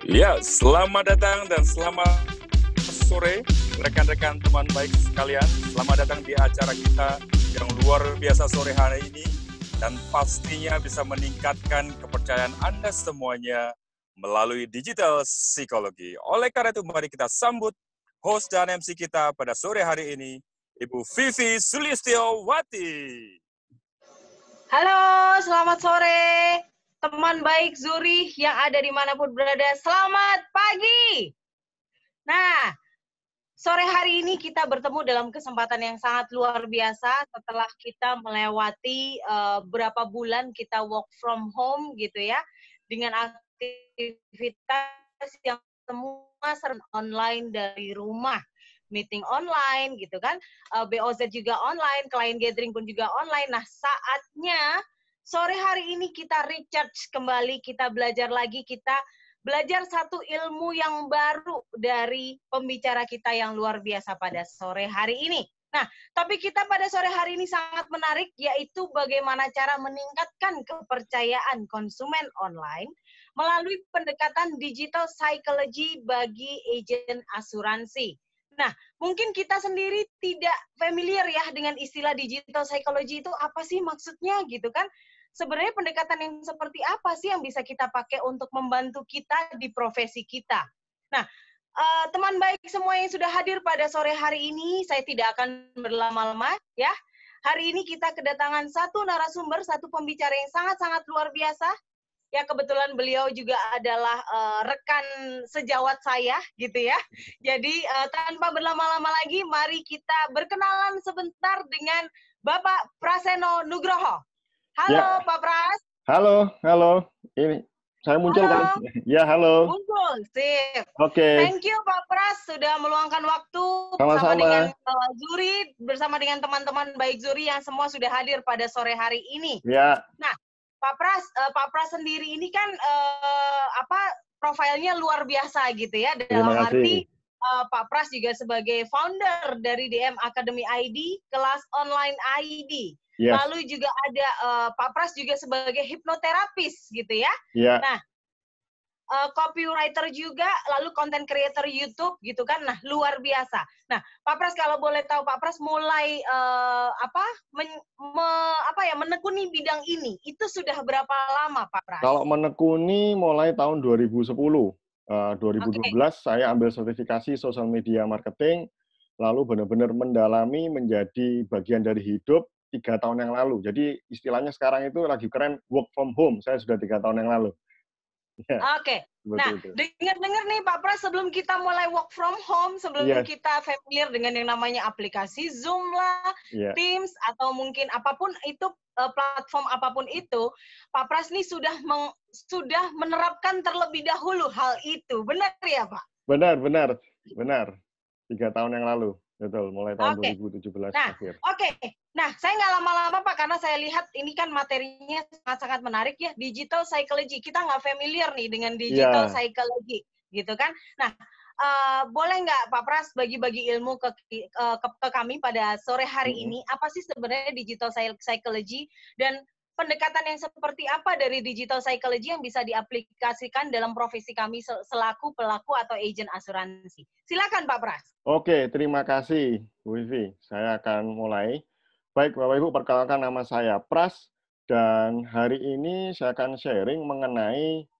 Ya, selamat datang dan selamat sore rekan-rekan teman baik sekalian. Selamat datang di acara kita yang luar biasa sore hari ini dan pastinya bisa meningkatkan kepercayaan Anda semuanya melalui digital psikologi. Oleh karena itu, mari kita sambut host dan MC kita pada sore hari ini, Ibu Vivi Sulistiowati. Halo, selamat sore. Teman baik Zuri yang ada dimanapun berada, selamat pagi. Nah, sore hari ini kita bertemu dalam kesempatan yang sangat luar biasa setelah kita melewati berapa bulan kita work from home gitu ya, dengan aktivitas yang semua online dari rumah. Meeting online gitu kan, BOZ juga online, client gathering pun juga online. Nah, saatnya sore hari ini kita recharge kembali, kita belajar lagi, kita belajar satu ilmu yang baru dari pembicara kita yang luar biasa pada sore hari ini. Nah, topik kita pada sore hari ini sangat menarik, yaitu bagaimana cara meningkatkan kepercayaan konsumen online melalui pendekatan digital psychology bagi agen asuransi. Nah, mungkin kita sendiri tidak familiar ya dengan istilah digital psychology itu apa sih maksudnya gitu kan. Sebenarnya pendekatan yang seperti apa sih yang bisa kita pakai untuk membantu kita di profesi kita. Nah, teman baik semua yang sudah hadir pada sore hari ini, saya tidak akan berlama-lama ya. Hari ini kita kedatangan satu narasumber, satu pembicara yang sangat-sangat luar biasa. Ya, kebetulan beliau juga adalah rekan sejawat saya gitu ya. Jadi tanpa berlama-lama lagi, mari kita berkenalan sebentar dengan Bapak Praseno Nugroho. Halo Ya, Pak Pras. halo. Ini saya muncul kan? Halo. Ya, halo. Muncul, sip. Oke. Thank you Pak Pras sudah meluangkan waktu bersama dengan Zuri, bersama dengan teman-teman baik Zuri yang semua sudah hadir pada sore hari ini. Ya. Nah, Pak Pras sendiri ini kan profilnya luar biasa gitu ya, dalam arti Pak Pras juga sebagai founder dari DM Academy ID, kelas online ID. Yes. Lalu juga ada Pak Pras juga sebagai hipnoterapis gitu ya. Yeah. Nah, copywriter juga, lalu content creator YouTube gitu kan. Nah, luar biasa. Nah, Pak Pras kalau boleh tahu Pak Pras mulai menekuni bidang ini, itu sudah berapa lama Pak Pras? Kalau menekuni mulai tahun 2010. 2012 saya ambil sertifikasi social media marketing, lalu benar-benar mendalami menjadi bagian dari hidup 3 tahun yang lalu. Jadi istilahnya sekarang itu lagi keren work from home. Saya sudah 3 tahun yang lalu. Ya, Oke. Nah, dengar-dengar nih Pak Pras, sebelum kita mulai work from home, sebelum kita familiar dengan yang namanya aplikasi Zoom lah, Teams, atau mungkin apapun itu, platform apapun itu, Pak Pras nih sudah menerapkan terlebih dahulu hal itu. Benar ya Pak? Benar. 3 tahun yang lalu. Betul, mulai tahun 2017 akhir. Nah, saya nggak lama-lama Pak, karena saya lihat ini kan materinya sangat-sangat menarik ya, digital psychology. Kita nggak familiar nih dengan digital psychology, gitu kan. Nah, boleh nggak Pak Pras bagi-bagi ilmu ke kami pada sore hari ini, apa sih sebenarnya digital psychology, dan pendekatan yang seperti apa dari digital psychology yang bisa diaplikasikan dalam profesi kami selaku pelaku atau agen asuransi. Silakan Pak Pras. Oke, terima kasih Bu Vivi. Saya akan mulai. Baik, Bapak Ibu, perkenalkan nama saya Pras, dan hari ini saya akan sharing mengenai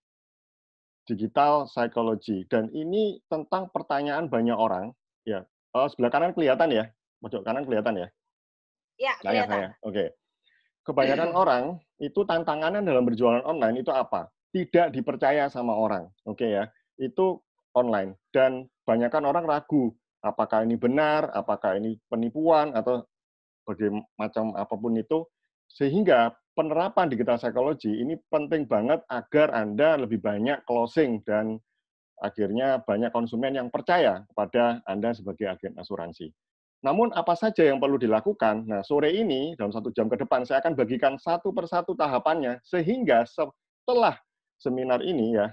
digital psychology. Dan ini tentang pertanyaan banyak orang. Ya, sebelah kanan kelihatan ya? Pojok kanan kelihatan ya? Ya, kelihatan. Oke. Kebanyakan orang itu tantangannya dalam berjualan online itu apa? Tidak dipercaya sama orang. Oke ya, itu online. Dan banyakkan orang ragu, apakah ini benar, apakah ini penipuan, atau macam apapun itu, sehingga penerapan digital psychology ini penting banget agar Anda lebih banyak closing dan akhirnya banyak konsumen yang percaya kepada Anda sebagai agen asuransi. Namun apa saja yang perlu dilakukan? Nah, sore ini dalam 1 jam ke depan saya akan bagikan satu persatu tahapannya, sehingga setelah seminar ini ya,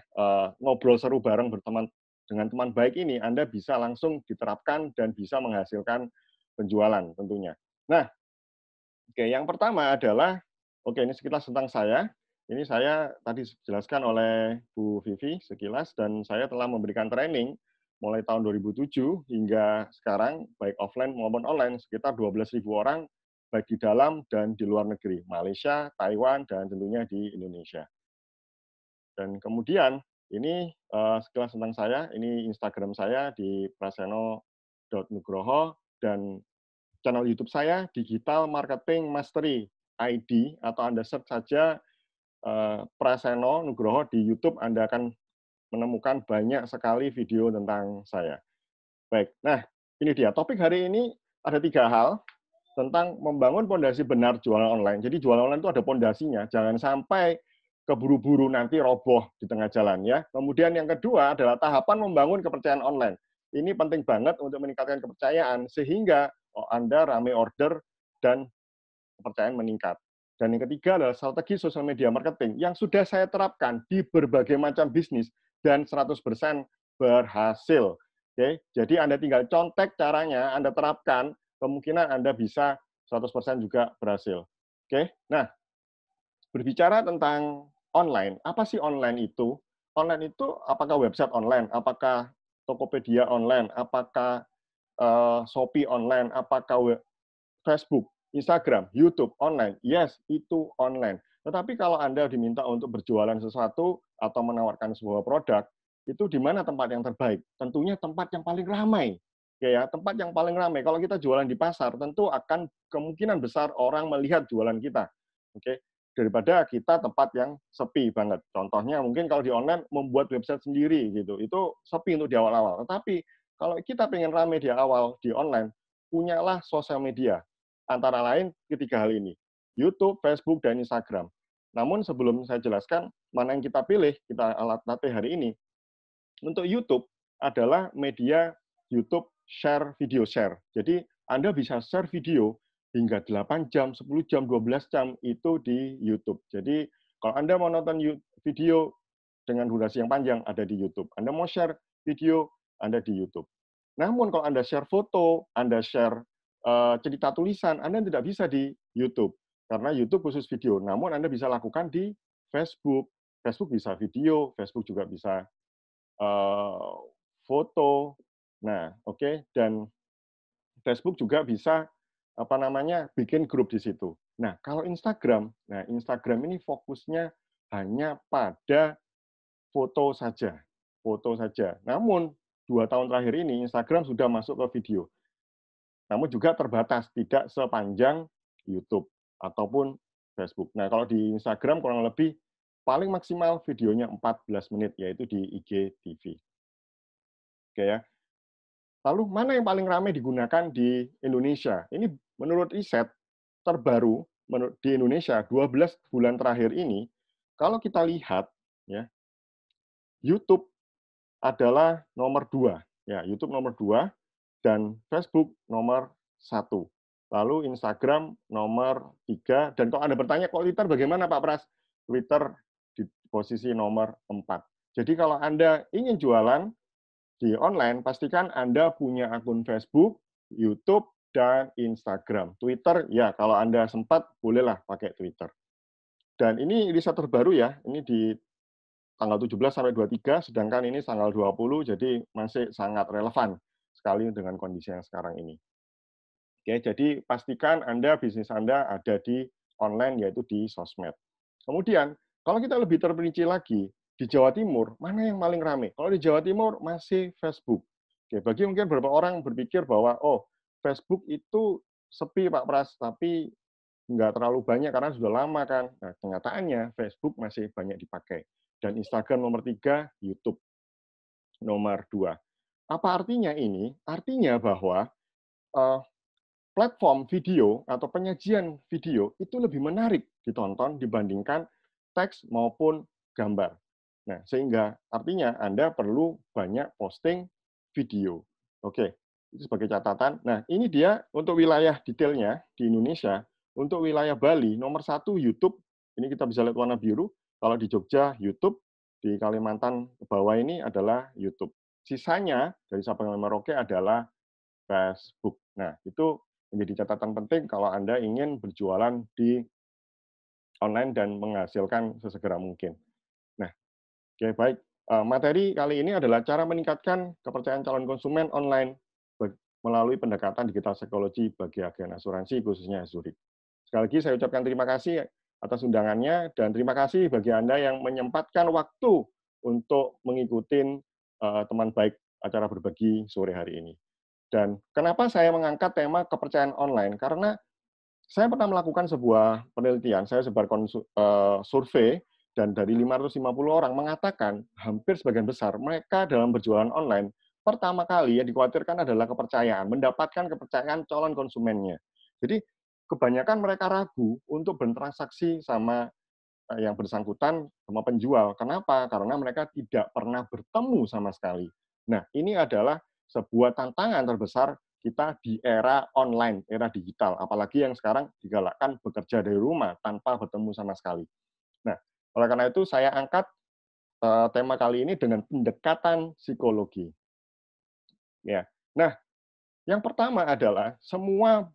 ngobrol seru bareng berteman dengan teman baik ini, Anda bisa langsung diterapkan dan bisa menghasilkan penjualan tentunya. Nah, yang pertama adalah, ini sekilas tentang saya. ini saya tadi dijelaskan oleh Bu Vivi sekilas, dan saya telah memberikan training mulai tahun 2007 hingga sekarang, baik offline maupun online, sekitar 12.000 orang, baik di dalam dan di luar negeri, Malaysia, Taiwan, dan tentunya di Indonesia. Dan kemudian, ini sekilas tentang saya, ini Instagram saya di praseno.nugroho, dan channel YouTube saya, Digital Marketing Mastery ID, atau Anda search saja Praseno Nugroho di YouTube, Anda akan menemukan banyak sekali video tentang saya. Baik, nah ini dia. Topik hari ini ada 3 hal tentang membangun pondasi benar jualan online. Jadi jualan online itu ada pondasinya, jangan sampai keburu-buru nanti roboh di tengah jalan ya. Kemudian yang kedua adalah tahapan membangun kepercayaan online. Ini penting banget untuk meningkatkan kepercayaan sehingga Anda rame order dan kepercayaan meningkat. Dan yang ketiga adalah strategi sosial media marketing yang sudah saya terapkan di berbagai macam bisnis dan 100% berhasil. Oke, jadi Anda tinggal contek caranya, Anda terapkan, kemungkinan Anda bisa 100% juga berhasil. Oke, nah berbicara tentang online, apa sih online itu? Online itu apakah website online, apakah Tokopedia online, apakah Shopee online, apakah Facebook, Instagram, YouTube, online. Yes, itu online. Tetapi kalau Anda diminta untuk berjualan sesuatu atau menawarkan sebuah produk, itu di mana tempat yang terbaik? Tentunya tempat yang paling ramai. Ya, tempat yang paling ramai. Kalau kita jualan di pasar, tentu akan kemungkinan besar orang melihat jualan kita. Oke, daripada kita tempat yang sepi banget. Contohnya mungkin kalau di online membuat website sendiri gitu. Itu sepi untuk di awal-awal. Tetapi kalau kita pengen ramai di awal di online, punyalah sosial media. Antara lain ketiga hal ini, YouTube, Facebook, dan Instagram. Namun sebelum saya jelaskan mana yang kita pilih, kita alat latih hari ini, untuk YouTube adalah media YouTube share video share. Jadi Anda bisa share video hingga 8 jam, 10 jam, 12 jam itu di YouTube. Jadi kalau Anda mau nonton video dengan durasi yang panjang, ada di YouTube. Anda mau share video, Anda di YouTube. Namun kalau Anda share foto, Anda share cerita tulisan, Anda tidak bisa di YouTube. Karena YouTube khusus video. Namun Anda bisa lakukan di Facebook. Facebook bisa video, Facebook juga bisa foto. Nah, oke, dan Facebook juga bisa bikin grup di situ. Nah, kalau Instagram, Instagram ini fokusnya hanya pada foto saja, foto saja. Namun 2 tahun terakhir ini Instagram sudah masuk ke video. Namun juga terbatas, tidak sepanjang YouTube ataupun Facebook. Nah, kalau di Instagram kurang lebih paling maksimal videonya 14 menit, yaitu di IGTV. Oke ya. Lalu mana yang paling ramai digunakan di Indonesia? Ini menurut riset terbaru di Indonesia 12 bulan terakhir ini, kalau kita lihat ya, YouTube adalah nomor 2. Ya, YouTube nomor 2 dan Facebook nomor 1. Lalu Instagram nomor 3. Dan kalau Anda bertanya, kok Twitter bagaimana Pak Pras? Twitter di posisi nomor 4. Jadi kalau Anda ingin jualan di online, pastikan Anda punya akun Facebook, YouTube, dan Instagram. Twitter, ya kalau Anda sempat, bolehlah pakai Twitter. Dan ini riset terbaru ya, ini di tanggal 17 sampai 23, sedangkan ini tanggal 20, jadi masih sangat relevan sekali dengan kondisi yang sekarang ini. Oke, jadi pastikan bisnis Anda ada di online, yaitu di sosmed. Kemudian, kalau kita lebih terperinci lagi, di Jawa Timur, mana yang paling ramai? Kalau di Jawa Timur, masih Facebook. Oke, bagi mungkin beberapa orang berpikir bahwa, oh, Facebook itu sepi, Pak Pras, tapi nggak terlalu banyak karena sudah lama kan. Nah, kenyataannya Facebook masih banyak dipakai. Dan Instagram nomor 3, YouTube nomor 2. Apa artinya ini? Artinya bahwa platform video atau penyajian video itu lebih menarik ditonton dibandingkan teks maupun gambar. Nah, sehingga artinya Anda perlu banyak posting video. Oke, itu sebagai catatan. Nah, ini dia untuk wilayah detailnya di Indonesia. Untuk wilayah Bali, nomor 1 YouTube. Ini kita bisa lihat warna biru. Kalau di Jogja, YouTube. Di Kalimantan ke bawah ini adalah YouTube. Sisanya dari Sabang dan Merauke adalah Facebook. Nah, itu menjadi catatan penting kalau Anda ingin berjualan di online dan menghasilkan sesegera mungkin. Nah, oke, baik. Materi kali ini adalah cara meningkatkan kepercayaan calon konsumen online melalui pendekatan digital psikologi bagi agen asuransi, khususnya Zurich. Sekali lagi saya ucapkan terima kasih atas undangannya, dan terima kasih bagi Anda yang menyempatkan waktu untuk mengikuti teman baik acara berbagi sore hari ini. Dan kenapa saya mengangkat tema kepercayaan online? Karena saya pernah melakukan sebuah penelitian, saya sebar survei, dan dari 550 orang mengatakan hampir sebagian besar mereka dalam berjualan online, pertama kali yang dikhawatirkan adalah kepercayaan, mendapatkan kepercayaan calon konsumennya. Jadi kebanyakan mereka ragu untuk bertransaksi sama yang bersangkutan sama penjual. Kenapa? Karena mereka tidak pernah bertemu sama sekali. Nah, ini adalah sebuah tantangan terbesar kita di era online, era digital. Apalagi yang sekarang digalakkan bekerja dari rumah tanpa bertemu sama sekali. Nah, oleh karena itu saya angkat tema kali ini dengan pendekatan psikologi. Ya. Nah, yang pertama adalah semua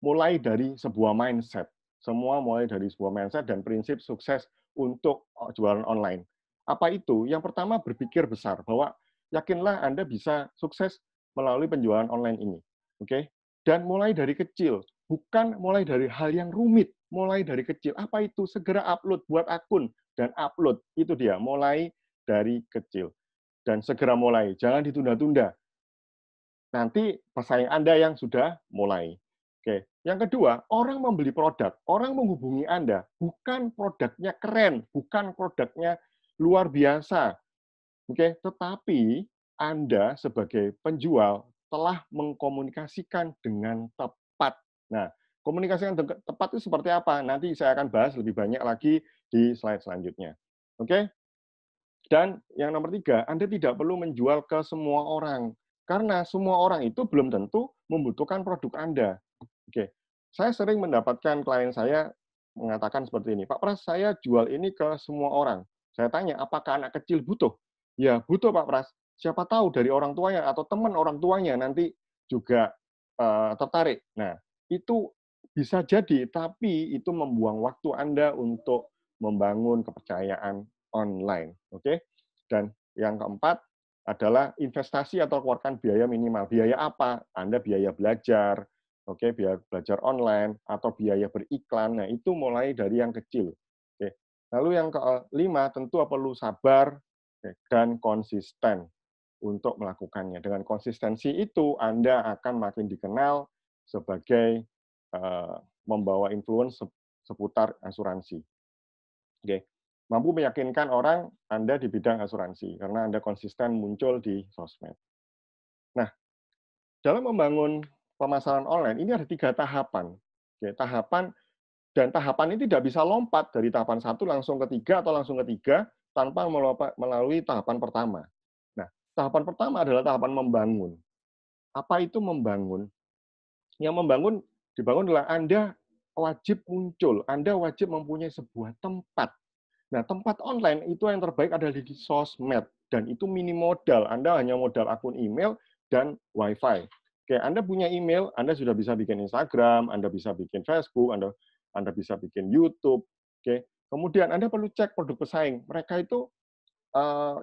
mulai dari sebuah mindset. Semua mulai dari sebuah mindset dan prinsip sukses untuk jualan online. Apa itu? Yang pertama, berpikir besar, bahwa yakinlah Anda bisa sukses melalui penjualan online ini. Oke? Dan mulai dari kecil, bukan mulai dari hal yang rumit, mulai dari kecil. Apa itu? Segera upload, buat akun dan upload. Itu dia, mulai dari kecil. Dan segera mulai, jangan ditunda-tunda. Nanti pesaing Anda yang sudah mulai. Oke. Yang kedua, orang membeli produk, orang menghubungi Anda, bukan produknya keren, bukan produknya luar biasa. Oke, tetapi Anda sebagai penjual telah mengkomunikasikan dengan tepat. Nah, komunikasi yang tepat itu seperti apa? Nanti saya akan bahas lebih banyak lagi di slide selanjutnya. Oke? Dan yang nomor 3, Anda tidak perlu menjual ke semua orang. Karena semua orang itu belum tentu membutuhkan produk Anda. Oke, saya sering mendapatkan klien saya mengatakan seperti ini, Pak Pras, saya jual ini ke semua orang. Saya tanya, apakah anak kecil butuh? Ya, butuh Pak Pras. Siapa tahu dari orang tuanya atau teman orang tuanya nanti juga tertarik. Nah, itu bisa jadi, tapi itu membuang waktu Anda untuk membangun kepercayaan online. Oke? Dan yang keempat adalah investasi atau keluarkan biaya minimal. Biaya apa? Anda biaya belajar, oke, biaya belajar online, atau biaya beriklan. Nah, itu mulai dari yang kecil. Oke. Lalu yang kelima, tentu perlu sabar dan konsisten untuk melakukannya. Dengan konsistensi itu, Anda akan makin dikenal sebagai membawa influence seputar asuransi. Oke. Mampu meyakinkan orang Anda di bidang asuransi, karena Anda konsisten muncul di sosmed. Nah, dalam membangun pemasaran online, ini ada 3 tahapan. Oke, tahapan ini tidak bisa lompat dari tahapan 1 langsung ke 3 atau langsung ke 3 tanpa melalui tahapan pertama. Nah, tahapan pertama adalah tahapan membangun. Apa itu membangun? Yang dibangun adalah Anda wajib muncul, Anda wajib mempunyai sebuah tempat. Nah, tempat online itu yang terbaik adalah di sosmed, dan itu minim modal. Anda hanya modal akun email dan WiFi. Oke, Anda punya email, Anda sudah bisa bikin Instagram, Anda bisa bikin Facebook, Anda bisa bikin YouTube. Oke, kemudian Anda perlu cek produk pesaing. Mereka itu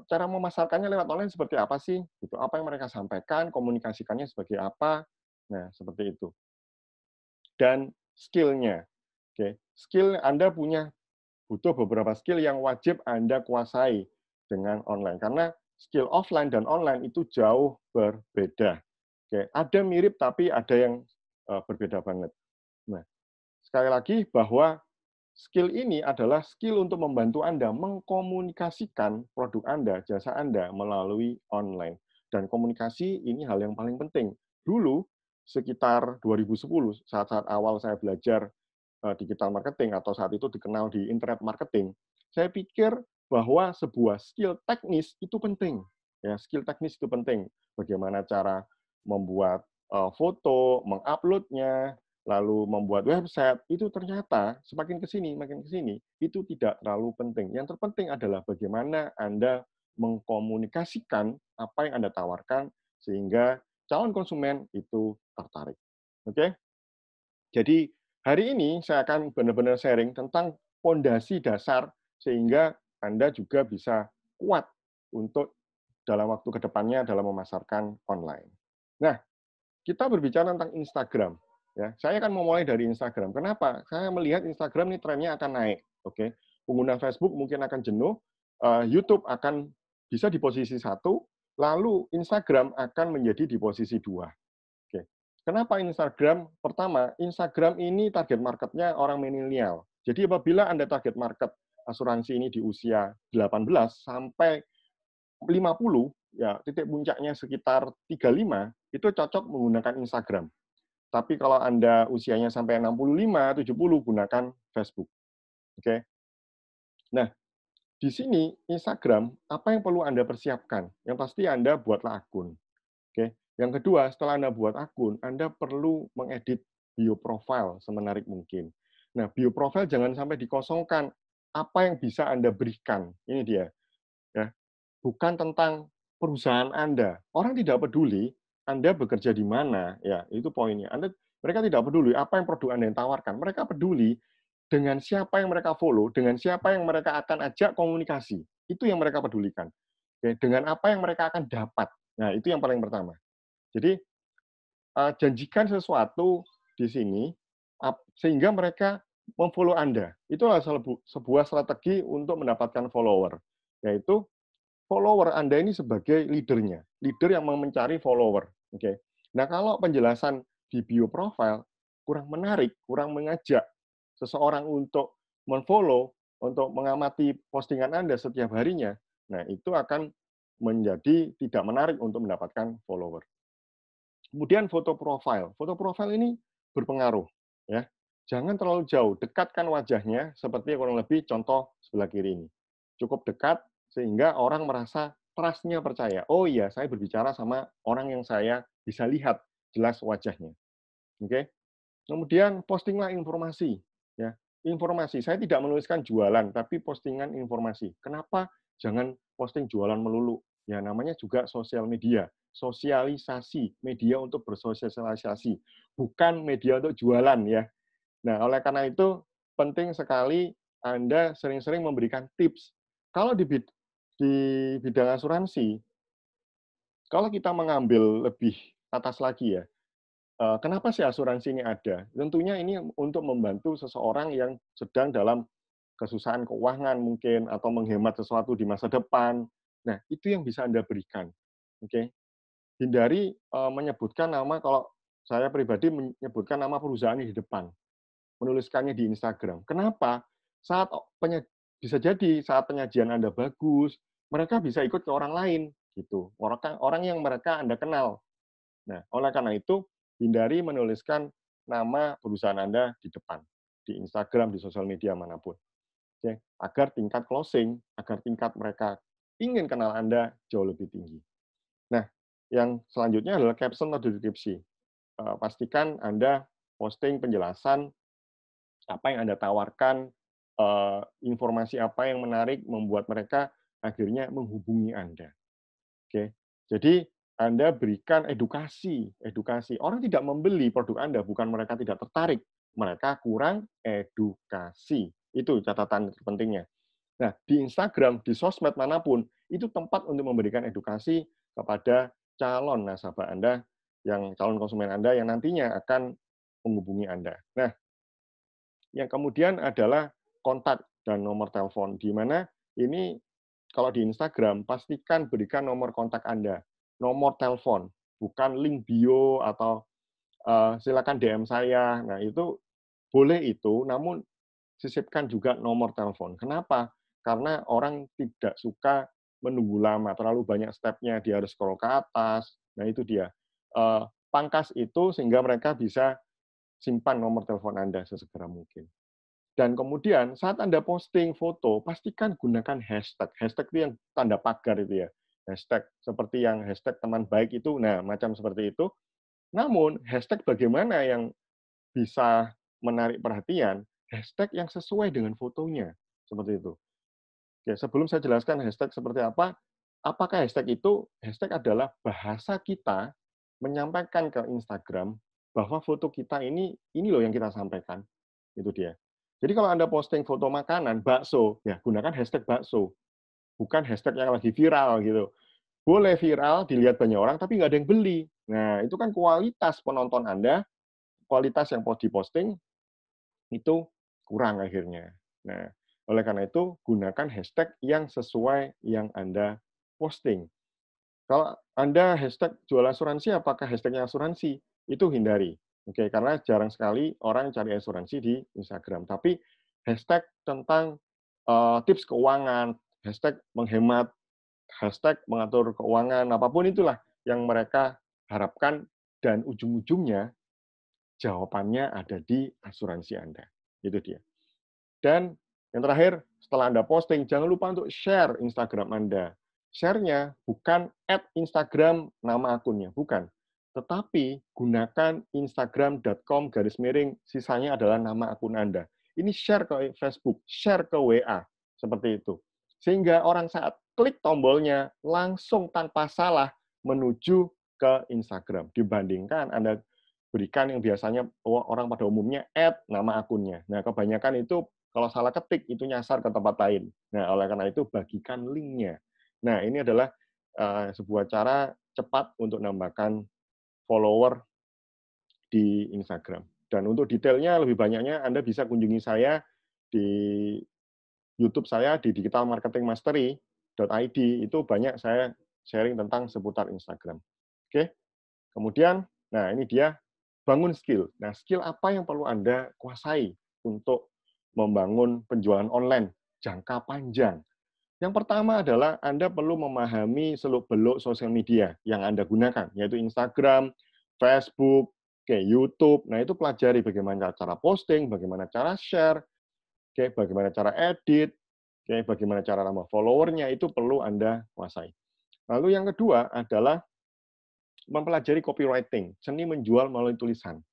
cara memasarkannya lewat online seperti apa sih? Gitu. Apa yang mereka sampaikan, komunikasikannya sebagai apa? Nah, seperti itu. Dan skill-nya. Oke, skill Anda butuh beberapa skill yang wajib Anda kuasai dengan online. Karena skill offline dan online itu jauh berbeda. Oke, ada mirip tapi ada yang berbeda banget. Nah, sekali lagi bahwa skill ini adalah skill untuk membantu Anda mengkomunikasikan produk Anda, jasa Anda melalui online. Dan komunikasi ini hal yang paling penting. Dulu, sekitar 2010, saat-saat awal saya belajar digital marketing atau saat itu dikenal di internet marketing, saya pikir bahwa sebuah skill teknis itu penting. Ya, skill teknis itu penting. Bagaimana cara membuat foto, menguploadnya, lalu membuat website, itu ternyata semakin ke sini, makin ke sini, itu tidak terlalu penting. Yang terpenting adalah bagaimana Anda mengkomunikasikan apa yang Anda tawarkan sehingga calon konsumen itu tertarik. Oke? Jadi hari ini saya akan benar-benar sharing tentang pondasi dasar sehingga Anda juga bisa kuat untuk dalam waktu ke depannya dalam memasarkan online. Nah, kita berbicara tentang Instagram. Ya, saya akan memulai dari Instagram. Kenapa? Saya melihat Instagram ini trennya akan naik. Oke, pengguna Facebook mungkin akan jenuh, YouTube akan bisa di posisi 1, lalu Instagram akan menjadi di posisi 2. Oke. Kenapa Instagram? Pertama, Instagram ini target marketnya orang milenial. Jadi apabila Anda target market asuransi ini di usia 18 sampai 50, ya titik puncaknya sekitar 35, itu cocok menggunakan Instagram. Tapi kalau Anda usianya sampai 65, 70, gunakan Facebook. Oke. Nah, di sini Instagram, apa yang perlu Anda persiapkan? Yang pasti Anda buatlah akun. Oke. Yang kedua, setelah Anda buat akun, Anda perlu mengedit bio profile semenarik mungkin. Nah, bio profile jangan sampai dikosongkan. Apa yang bisa Anda berikan? Ini dia. Ya, bukan tentang perusahaan Anda. Orang tidak peduli Anda bekerja di mana, ya itu poinnya. Mereka tidak peduli apa yang produk Anda yang tawarkan. Mereka peduli dengan siapa yang mereka follow, dengan siapa yang mereka akan ajak komunikasi. Itu yang mereka pedulikan. Oke, dengan apa yang mereka akan dapat. Nah, itu yang paling pertama. Jadi, janjikan sesuatu di sini, sehingga mereka memfollow Anda. Itulah sebuah strategi untuk mendapatkan follower, yaitu follower Anda ini sebagai leader-nya, leader yang mau mencari follower. Oke. Nah, kalau penjelasan di bio profile kurang menarik, kurang mengajak seseorang untuk men-follow, untuk mengamati postingan Anda setiap harinya, nah itu akan menjadi tidak menarik untuk mendapatkan follower. Kemudian foto profile. Foto profile ini berpengaruh, ya. Jangan terlalu jauh, dekatkan wajahnya seperti kurang lebih contoh sebelah kiri ini. Cukup dekat sehingga orang merasa trust-nya percaya. Oh iya, saya berbicara sama orang yang saya bisa lihat jelas wajahnya. Oke. Kemudian postinglah informasi, ya. Informasi. Saya tidak menuliskan jualan, tapi postingan informasi. Kenapa jangan posting jualan melulu? Ya namanya juga sosial media, sosialisasi, media untuk bersosialisasi, bukan media untuk jualan ya. Nah, oleh karena itu penting sekali Anda sering-sering memberikan tips. Kalau di bidang asuransi, kalau kita mengambil lebih atas lagi ya, kenapa sih asuransi ini ada? Tentunya ini untuk membantu seseorang yang sedang dalam kesusahan keuangan mungkin, atau menghemat sesuatu di masa depan. Nah, itu yang bisa Anda berikan. Oke. Hindari menyebutkan nama, kalau saya pribadi menyebutkan nama perusahaan di depan, menuliskannya di Instagram. Kenapa? Saat bisa jadi saat penyajian Anda bagus, mereka bisa ikut ke orang lain gitu. Orang yang mereka Anda kenal. Nah, oleh karena itu hindari menuliskan nama perusahaan Anda di depan, di Instagram, di sosial media manapun. Oke, agar tingkat closing, agar tingkat mereka ingin kenal Anda jauh lebih tinggi. Nah, yang selanjutnya adalah caption atau deskripsi. Pastikan Anda posting penjelasan apa yang Anda tawarkan, informasi apa yang menarik membuat mereka akhirnya menghubungi Anda. Oke, jadi Anda berikan edukasi, edukasi. Orang tidak membeli produk Anda, bukan mereka tidak tertarik, mereka kurang edukasi. Itu catatan terpentingnya. Nah, di Instagram, di sosmed manapun, itu tempat untuk memberikan edukasi kepada calon nasabah Anda, yang calon konsumen Anda yang nantinya akan menghubungi Anda. Nah, yang kemudian adalah kontak dan nomor telepon, di mana ini kalau di Instagram, pastikan berikan nomor kontak Anda, nomor telepon, bukan link bio atau silakan DM saya. Nah, itu boleh itu, namun sisipkan juga nomor telepon. Kenapa? Karena orang tidak suka menunggu lama, terlalu banyak step-nya, dia harus scroll ke atas. Nah, itu dia. Pangkas itu sehingga mereka bisa simpan nomor telepon Anda sesegera mungkin. Dan kemudian saat Anda posting foto, pastikan gunakan hashtag. Hashtag itu yang tanda pagar itu ya. Hashtag seperti yang hashtag teman baik itu, nah macam seperti itu. Namun, hashtag bagaimana yang bisa menarik perhatian? Hashtag yang sesuai dengan fotonya. Seperti itu. Oke, sebelum saya jelaskan hashtag seperti apa, apakah hashtag itu? Hashtag adalah bahasa kita menyampaikan ke Instagram bahwa foto kita ini loh yang kita sampaikan. Itu dia. Jadi kalau Anda posting foto makanan, bakso, ya gunakan hashtag bakso. Bukan hashtag yang lagi viral gitu. Boleh viral, dilihat banyak orang, tapi nggak ada yang beli. Nah, itu kan kualitas penonton Anda, kualitas yang diposting, itu kurang akhirnya. Nah, oleh karena itu, gunakan hashtag yang sesuai yang Anda posting. Kalau Anda hashtag jual asuransi, apakah hashtagnya asuransi? Itu hindari. Oke, karena jarang sekali orang cari asuransi di Instagram. Tapi hashtag tentang tips keuangan, hashtag menghemat, hashtag mengatur keuangan, apapun itulah yang mereka harapkan, dan ujung-ujungnya jawabannya ada di asuransi Anda. Itu dia. Dan yang terakhir, setelah Anda posting, jangan lupa untuk share Instagram Anda. Share-nya bukan @Instagram nama akunnya, bukan. Tetapi gunakan instagram.com/, sisanya adalah nama akun Anda. Ini share ke Facebook, share ke WA, seperti itu. Sehingga orang saat klik tombolnya, langsung tanpa salah menuju ke Instagram. Dibandingkan Anda berikan yang biasanya orang pada umumnya nama akunnya. Nah, kebanyakan itu kalau salah ketik, itu nyasar ke tempat lain. Nah, oleh karena itu, bagikan link-nya. Nah, ini adalah sebuah cara cepat untuk nambahkan follower di Instagram. Dan untuk detailnya, lebih banyaknya Anda bisa kunjungi saya di YouTube saya, di digitalmarketingmastery.id. Itu banyak saya sharing tentang seputar Instagram. Oke, kemudian, nah ini dia, bangun skill. Nah, skill apa yang perlu Anda kuasai untuk membangun penjualan online jangka panjang? Yang pertama adalah Anda perlu memahami seluk-beluk sosial media yang Anda gunakan, yaitu Instagram, Facebook, YouTube. Nah, itu pelajari bagaimana cara posting, bagaimana cara share, bagaimana cara edit, bagaimana cara nambah followernya, itu perlu Anda kuasai. Lalu yang kedua adalah mempelajari copywriting, seni menjual melalui tulisan.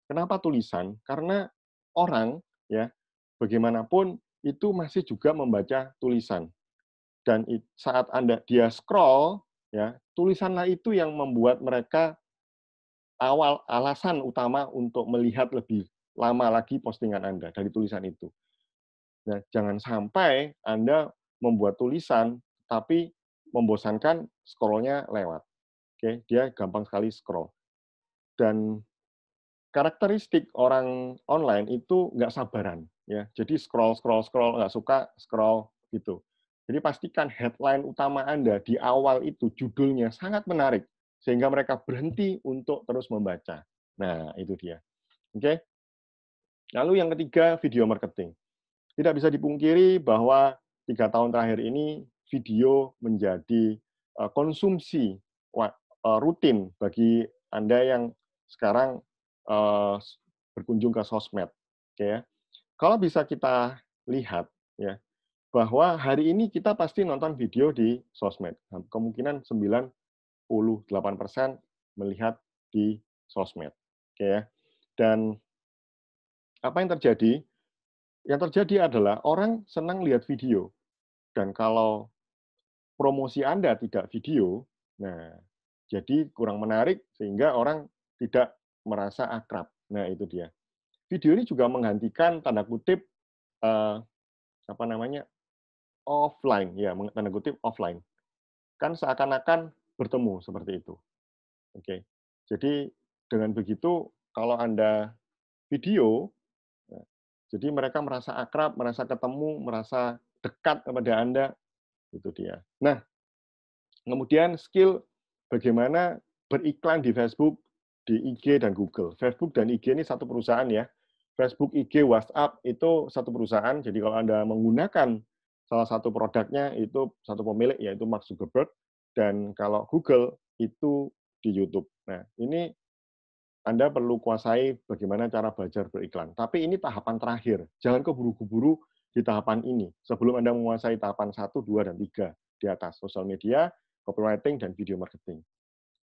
Kenapa tulisan? Karena orang, ya, bagaimanapun itu masih juga membaca tulisan. Dan saat dia scroll, ya, tulisanlah itu yang membuat mereka alasan utama untuk melihat lebih lama lagi postingan Anda dari tulisan itu. Nah, jangan sampai Anda membuat tulisan tapi membosankan, scroll-nya lewat. Oke, dia gampang sekali scroll. Dan karakteristik orang online itu nggak sabaran, ya. Jadi scroll, nggak suka scroll gitu. Jadi pastikan headline utama Anda di awal itu judulnya sangat menarik sehingga mereka berhenti untuk terus membaca. Nah, itu dia. Oke. Lalu yang ketiga, video marketing. Tidak bisa dipungkiri bahwa 3 tahun terakhir ini video menjadi konsumsi rutin bagi Anda yang sekarang berkunjung ke sosmed. Oke ya. Kalau bisa kita lihat, ya, bahwa hari ini kita pasti nonton video di sosmed. Kemungkinan 98% melihat di sosmed. Oke ya. Dan apa yang terjadi? Yang terjadi adalah orang senang lihat video. Dan kalau promosi Anda tidak video, nah, jadi kurang menarik sehingga orang tidak merasa akrab. Nah, itu dia. Video ini juga menggantikan tanda kutip apa namanya? Offline, ya, tanda kutip offline. Kan seakan-akan bertemu seperti itu. Oke. Jadi dengan begitu kalau Anda video, ya, jadi mereka merasa akrab, merasa ketemu, merasa dekat kepada Anda, itu dia. Nah, kemudian skill bagaimana beriklan di Facebook, di IG, dan Google. Facebook dan IG ini satu perusahaan ya. Facebook, IG, WhatsApp itu satu perusahaan. Jadi kalau Anda menggunakan salah satu produknya itu satu pemilik, yaitu Mark Zuckerberg. Dan kalau Google itu di YouTube. Nah, ini Anda perlu kuasai bagaimana cara belajar beriklan. Tapi ini tahapan terakhir. Jangan keburu-buru di tahapan ini. Sebelum Anda menguasai tahapan 1, 2, dan 3 di atas. Sosial media, copywriting, dan video marketing.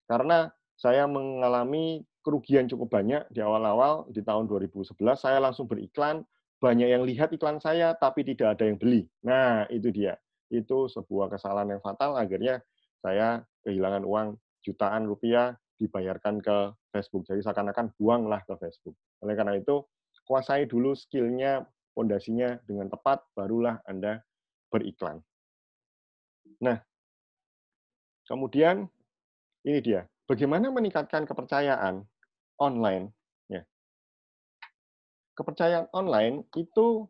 Karena saya mengalami kerugian cukup banyak di awal-awal, di tahun 2011, saya langsung beriklan, banyak yang lihat iklan saya, tapi tidak ada yang beli. Nah, itu dia. Itu sebuah kesalahan yang fatal, akhirnya saya kehilangan uang jutaan rupiah dibayarkan ke Facebook. Jadi seakan-akan buanglah ke Facebook. Oleh karena itu, kuasai dulu skill-nya fondasinya dengan tepat, barulah Anda beriklan. Nah, kemudian ini dia, bagaimana meningkatkan kepercayaan online. Ya. Kepercayaan online itu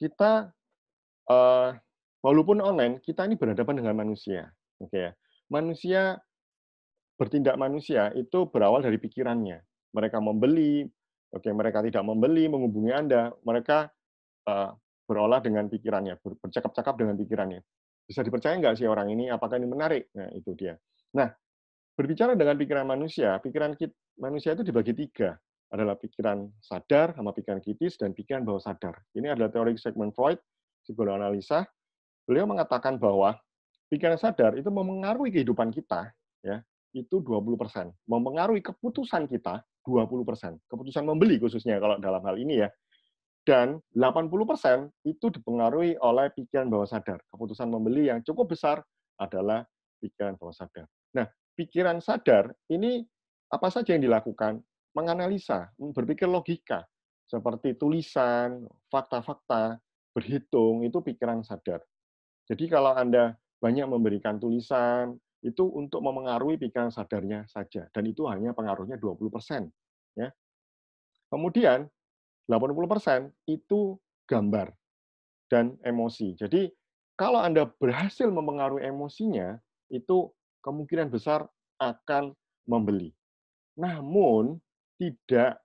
kita, walaupun online, kita ini berhadapan dengan manusia. Oke ya. Manusia bertindak manusia itu berawal dari pikirannya. Mereka membeli, oke, mereka tidak membeli, menghubungi Anda, mereka berolah dengan pikirannya, bercakap-cakap dengan pikirannya. Bisa dipercaya nggak sih orang ini? Apakah ini menarik? Nah, itu dia. Nah, berbicara dengan pikiran manusia manusia itu dibagi 3. Adalah pikiran sadar, sama pikiran kritis, dan pikiran bawah sadar. Ini adalah teori Sigmund Freud, psikoanalisa. Beliau mengatakan bahwa pikiran sadar itu memengaruhi kehidupan kita, ya, itu 20%. Mempengaruhi keputusan kita 20%. Keputusan membeli khususnya kalau dalam hal ini ya. Dan 80% itu dipengaruhi oleh pikiran bawah sadar. Keputusan membeli yang cukup besar adalah pikiran bawah sadar. Nah, pikiran sadar ini apa saja yang dilakukan? Menganalisa, berpikir logika. Seperti tulisan, fakta-fakta, berhitung, itu pikiran sadar. Jadi kalau Anda banyak memberikan tulisan, itu untuk memengaruhi pikiran sadarnya saja. Dan itu hanya pengaruhnya 20%. Ya. Kemudian, 80% itu gambar dan emosi. Jadi, kalau Anda berhasil memengaruhi emosinya, itu kemungkinan besar akan membeli. Namun, tidak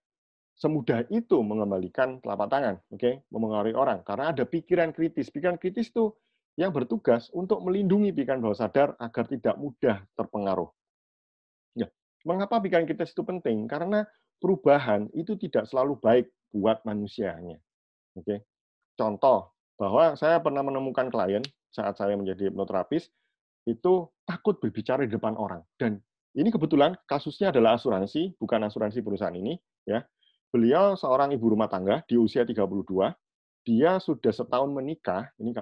semudah itu mengembalikan telapak tangan, oke, memengaruhi orang. Karena ada pikiran kritis. Pikiran kritis itu yang bertugas untuk melindungi pikiran bawah sadar agar tidak mudah terpengaruh. Ya, mengapa pikiran kritis itu penting? Karena perubahan itu tidak selalu baik buat manusianya. Oke. Contoh, bahwa saya pernah menemukan klien saat saya menjadi hipnoterapis, itu takut berbicara di depan orang. Dan ini kebetulan kasusnya adalah asuransi, bukan asuransi perusahaan ini. Ya. Beliau seorang ibu rumah tangga di usia 32, dia sudah setahun menikah, ini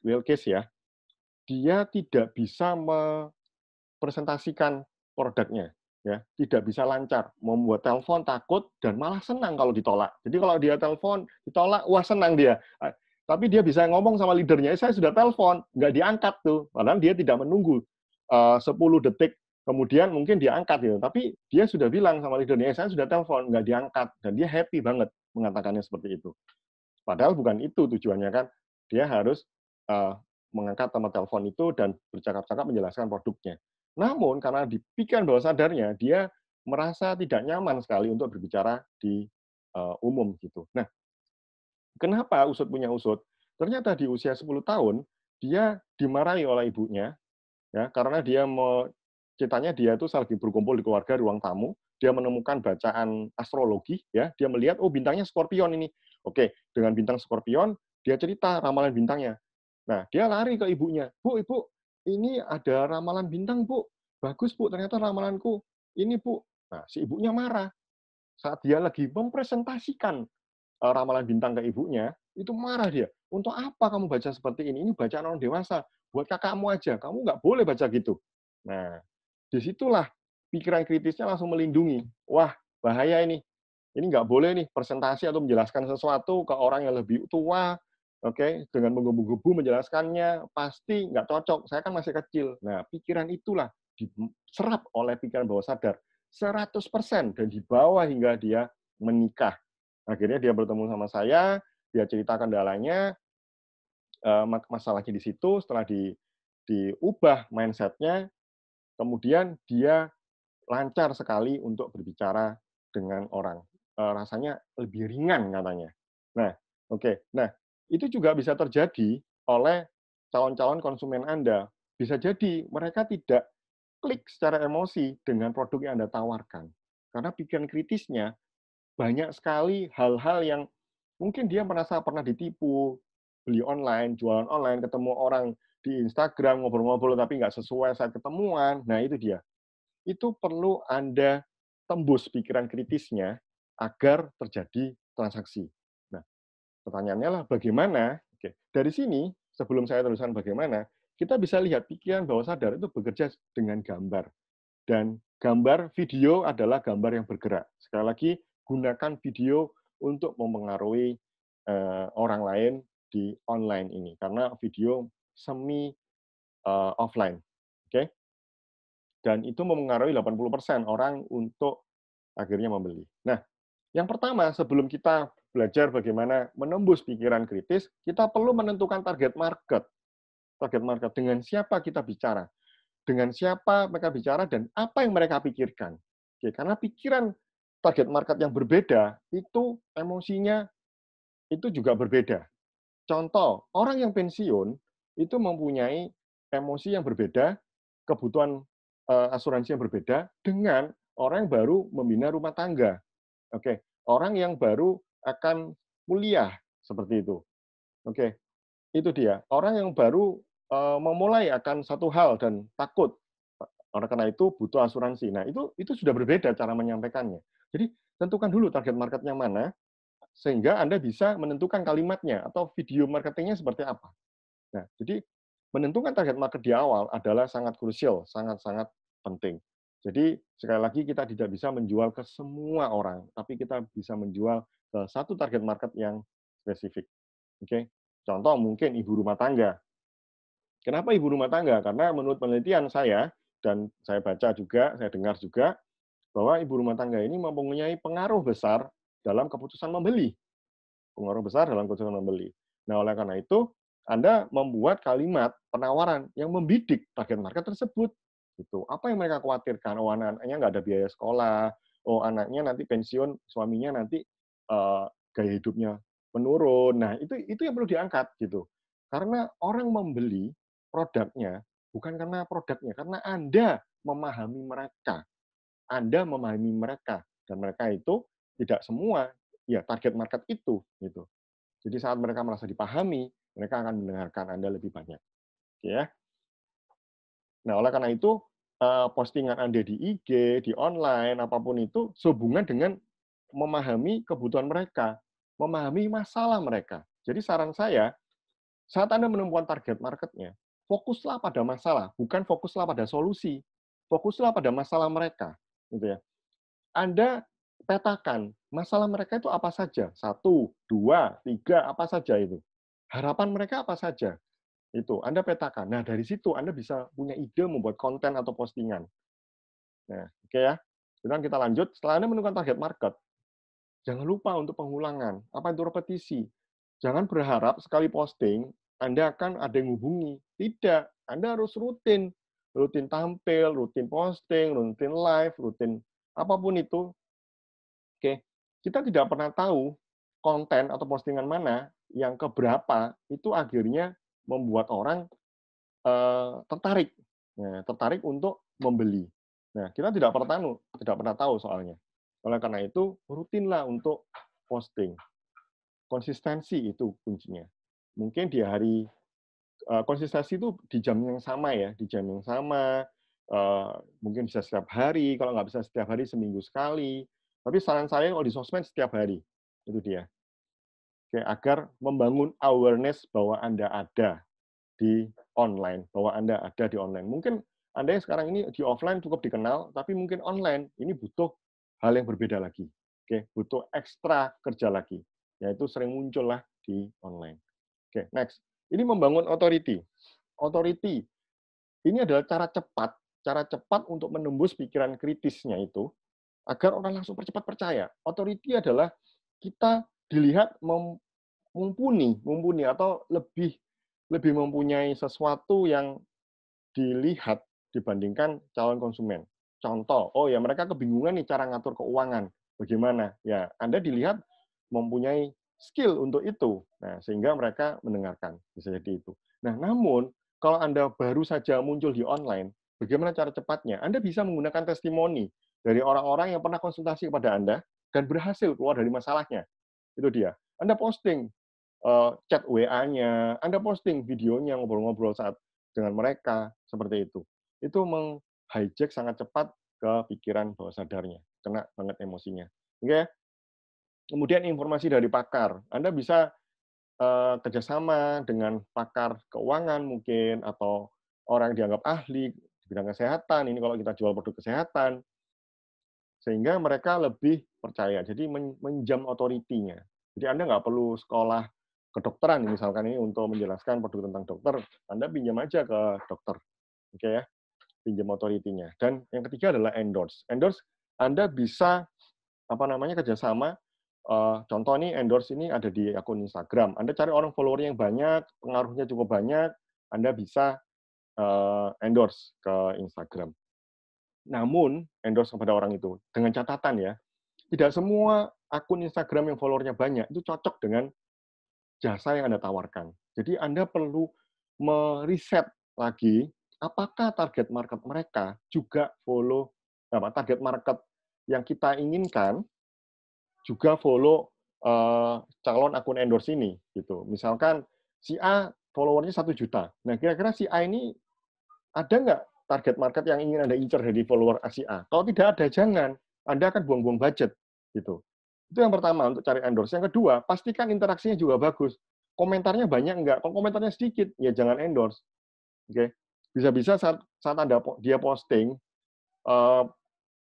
real case ya, dia tidak bisa presentasikan produknya, ya, tidak bisa lancar, membuat telepon takut dan malah senang kalau ditolak. Jadi kalau dia telepon ditolak, wah senang dia. Tapi dia bisa ngomong sama leadernya, saya sudah telepon, nggak diangkat tuh, padahal dia tidak menunggu 10 detik kemudian mungkin diangkat gitu. Tapi dia sudah bilang sama leadernya, saya sudah telepon, nggak diangkat, dan dia happy banget mengatakannya seperti itu. Padahal bukan itu tujuannya kan, dia harus mengangkat nomor telepon itu dan bercakap-cakap menjelaskan produknya. Namun karena di pikiran bawah sadarnya, dia merasa tidak nyaman sekali untuk berbicara di umum gitu. Nah, kenapa usut punya usut? Ternyata di usia 10 tahun, dia dimarahi oleh ibunya, ya, karena ceritanya dia itu lagi berkumpul di keluarga ruang tamu, dia menemukan bacaan astrologi, ya, dia melihat, oh bintangnya Scorpion ini. Oke, dengan bintang Scorpion, dia cerita ramalan bintangnya. Nah, dia lari ke ibunya, Bu, Ibu, ini ada ramalan bintang, Bu. Bagus, Bu, ternyata ramalanku ini, Bu. Nah, si ibunya marah. Saat dia lagi mempresentasikan ramalan bintang ke ibunya, itu marah dia. Untuk apa kamu baca seperti ini? Ini bacaan orang dewasa. Buat kakakmu aja. Kamu nggak boleh baca gitu. Nah, disitulah pikiran kritisnya langsung melindungi. Wah, bahaya ini. Ini nggak boleh nih presentasi atau menjelaskan sesuatu ke orang yang lebih tua, oke, dengan menggebu-gebu menjelaskannya, pasti nggak cocok. Saya kan masih kecil. Nah, pikiran itulah diserap oleh pikiran bawah sadar 100% dan dibawa hingga dia menikah. Akhirnya dia bertemu sama saya, dia ceritakan kendalanya, masalahnya di situ, setelah diubah mindset-nya, kemudian dia lancar sekali untuk berbicara dengan orang. Rasanya lebih ringan katanya. Nah, oke. Nah, itu juga bisa terjadi oleh calon-calon konsumen Anda. Bisa jadi mereka tidak klik secara emosi dengan produk yang Anda tawarkan. Karena pikiran kritisnya banyak sekali hal-hal yang mungkin dia merasa pernah ditipu, beli online, jualan online, ketemu orang di Instagram, ngobrol-ngobrol tapi nggak sesuai saat ketemuan. Nah, itu dia. Itu perlu Anda tembus pikiran kritisnya agar terjadi transaksi. Nah, pertanyaannya lah bagaimana? Oke, dari sini, sebelum saya teruskan bagaimana, kita bisa lihat pikiran bawah sadar itu bekerja dengan gambar. Dan gambar video adalah gambar yang bergerak. Sekali lagi, gunakan video untuk memengaruhi orang lain di online ini karena video semi offline. Oke? Dan itu mempengaruhi 80% orang untuk akhirnya membeli. Nah, yang pertama sebelum kita belajar bagaimana menembus pikiran kritis, kita perlu menentukan target market. Target market dengan siapa kita bicara, dengan siapa mereka bicara dan apa yang mereka pikirkan. Oke, karena pikiran target market yang berbeda itu emosinya itu juga berbeda. Contoh, orang yang pensiun itu mempunyai emosi yang berbeda, kebutuhan asuransi yang berbeda dengan orang yang baru membina rumah tangga. Oke, orang yang baru akan kuliah seperti itu. Oke, itu dia. Orang yang baru memulai akan satu hal dan takut. Oleh karena itu butuh asuransi. Nah, itu sudah berbeda cara menyampaikannya. Jadi, tentukan dulu target marketnya mana, sehingga Anda bisa menentukan kalimatnya atau video marketingnya seperti apa. Nah, jadi menentukan target market di awal adalah sangat krusial, sangat-sangat penting. Jadi sekali lagi kita tidak bisa menjual ke semua orang, tapi kita bisa menjual ke satu target market yang spesifik. Oke, contoh mungkin ibu rumah tangga. Kenapa ibu rumah tangga? Karena menurut penelitian saya dan saya baca juga, saya dengar juga bahwa ibu rumah tangga ini mempunyai pengaruh besar dalam keputusan membeli. Pengaruh besar dalam keputusan membeli. Nah, oleh karena itu, Anda membuat kalimat penawaran yang membidik target market tersebut. Gitu. Apa yang mereka khawatirkan? Oh, anak-anaknya nggak ada biaya sekolah. Oh, anaknya nanti pensiun, suaminya nanti gaya hidupnya menurun. Nah, itu yang perlu diangkat gitu. Karena orang membeli produknya bukan karena produknya, karena Anda memahami mereka. Anda memahami mereka dan mereka itu tidak semua ya target market itu gitu. Jadi saat mereka merasa dipahami, mereka akan mendengarkan Anda lebih banyak. Ya. Nah, oleh karena itu postingan Anda di IG, di online apapun itu sehubungan dengan memahami kebutuhan mereka, memahami masalah mereka. Jadi saran saya, saat Anda menemukan target marketnya, fokuslah pada masalah, bukan fokuslah pada solusi. Fokuslah pada masalah mereka, gitu ya. Anda petakan masalah mereka itu apa saja, 1, 2, 3, apa saja itu. Harapan mereka apa saja, itu Anda petakan. Nah, dari situ Anda bisa punya ide membuat konten atau postingan. Nah, oke ya. Kemudian kita lanjut, setelah Anda menemukan target market, jangan lupa untuk pengulangan. Apa itu repetisi? Jangan berharap sekali posting, Anda akan ada yang hubungi. Tidak, Anda harus rutin. Rutin tampil, rutin posting, rutin live, rutin apapun itu. Oke, kita tidak pernah tahu konten atau postingan mana yang keberapa itu akhirnya membuat orang tertarik, ya, tertarik untuk membeli. Nah, kita tidak pernah tahu soalnya. Oleh karena itu, rutinlah untuk posting. Konsistensi itu kuncinya. Mungkin di hari konsistensi itu di jam yang sama ya, di jam yang sama. Mungkin bisa setiap hari, kalau nggak bisa setiap hari seminggu sekali. Tapi saran saya kalau di sosmed setiap hari, itu dia. Oke, agar membangun awareness bahwa Anda ada di online, bahwa Anda ada di online. Mungkin Anda yang sekarang ini di offline cukup dikenal, tapi mungkin online ini butuh hal yang berbeda lagi. Oke, butuh ekstra kerja lagi, yaitu sering muncullah di online. Oke, next. Ini membangun authority. Authority ini adalah cara cepat untuk menembus pikiran kritisnya itu agar orang langsung cepat percaya. Authority adalah kita dilihat mumpuni atau lebih mempunyai sesuatu yang dilihat dibandingkan calon konsumen. Contoh, oh ya mereka kebingungan nih cara ngatur keuangan. Bagaimana? Ya, Anda dilihat mempunyai skill untuk itu. Nah, sehingga mereka mendengarkan. Bisa jadi itu. Nah, namun kalau Anda baru saja muncul di online, bagaimana cara cepatnya? Anda bisa menggunakan testimoni dari orang-orang yang pernah konsultasi kepada Anda dan berhasil keluar dari masalahnya. Itu dia. Anda posting chat WA-nya, Anda posting videonya ngobrol-ngobrol saat dengan mereka, seperti itu. Itu meng-hijack sangat cepat ke pikiran bawah sadarnya, kena banget emosinya. Oke? Kemudian informasi dari pakar. Anda bisa kerjasama dengan pakar keuangan mungkin, atau orang yang dianggap ahli di bidang kesehatan, ini kalau kita jual produk kesehatan, sehingga mereka lebih percaya. Jadi menjam otoritinya. Jadi Anda nggak perlu sekolah kedokteran, misalkan ini untuk menjelaskan produk tentang dokter, Anda pinjam aja ke dokter, oke ya, pinjam authority-nya. Dan yang ketiga adalah endorse. Endorse, Anda bisa kerjasama. Contoh nih, endorse ini ada di akun Instagram. Anda cari orang follower yang banyak, pengaruhnya cukup banyak, Anda bisa endorse ke Instagram. Namun, endorse kepada orang itu dengan catatan ya, tidak semua akun Instagram yang followernya banyak itu cocok dengan jasa yang Anda tawarkan. Jadi Anda perlu meriset lagi apakah target market mereka juga follow target market yang kita inginkan juga follow calon akun endorse ini gitu. Misalkan si A followernya 1 juta. Nah, kira-kira si A ini ada nggak target market yang ingin Anda incar dari follower si A? Kalau tidak ada, jangan. Anda akan buang-buang budget gitu. Itu yang pertama untuk cari endorse. Yang kedua, pastikan interaksinya juga bagus. Komentarnya banyak enggak? Kalau komentarnya sedikit, ya jangan endorse. Oke. Bisa-bisa saat dia posting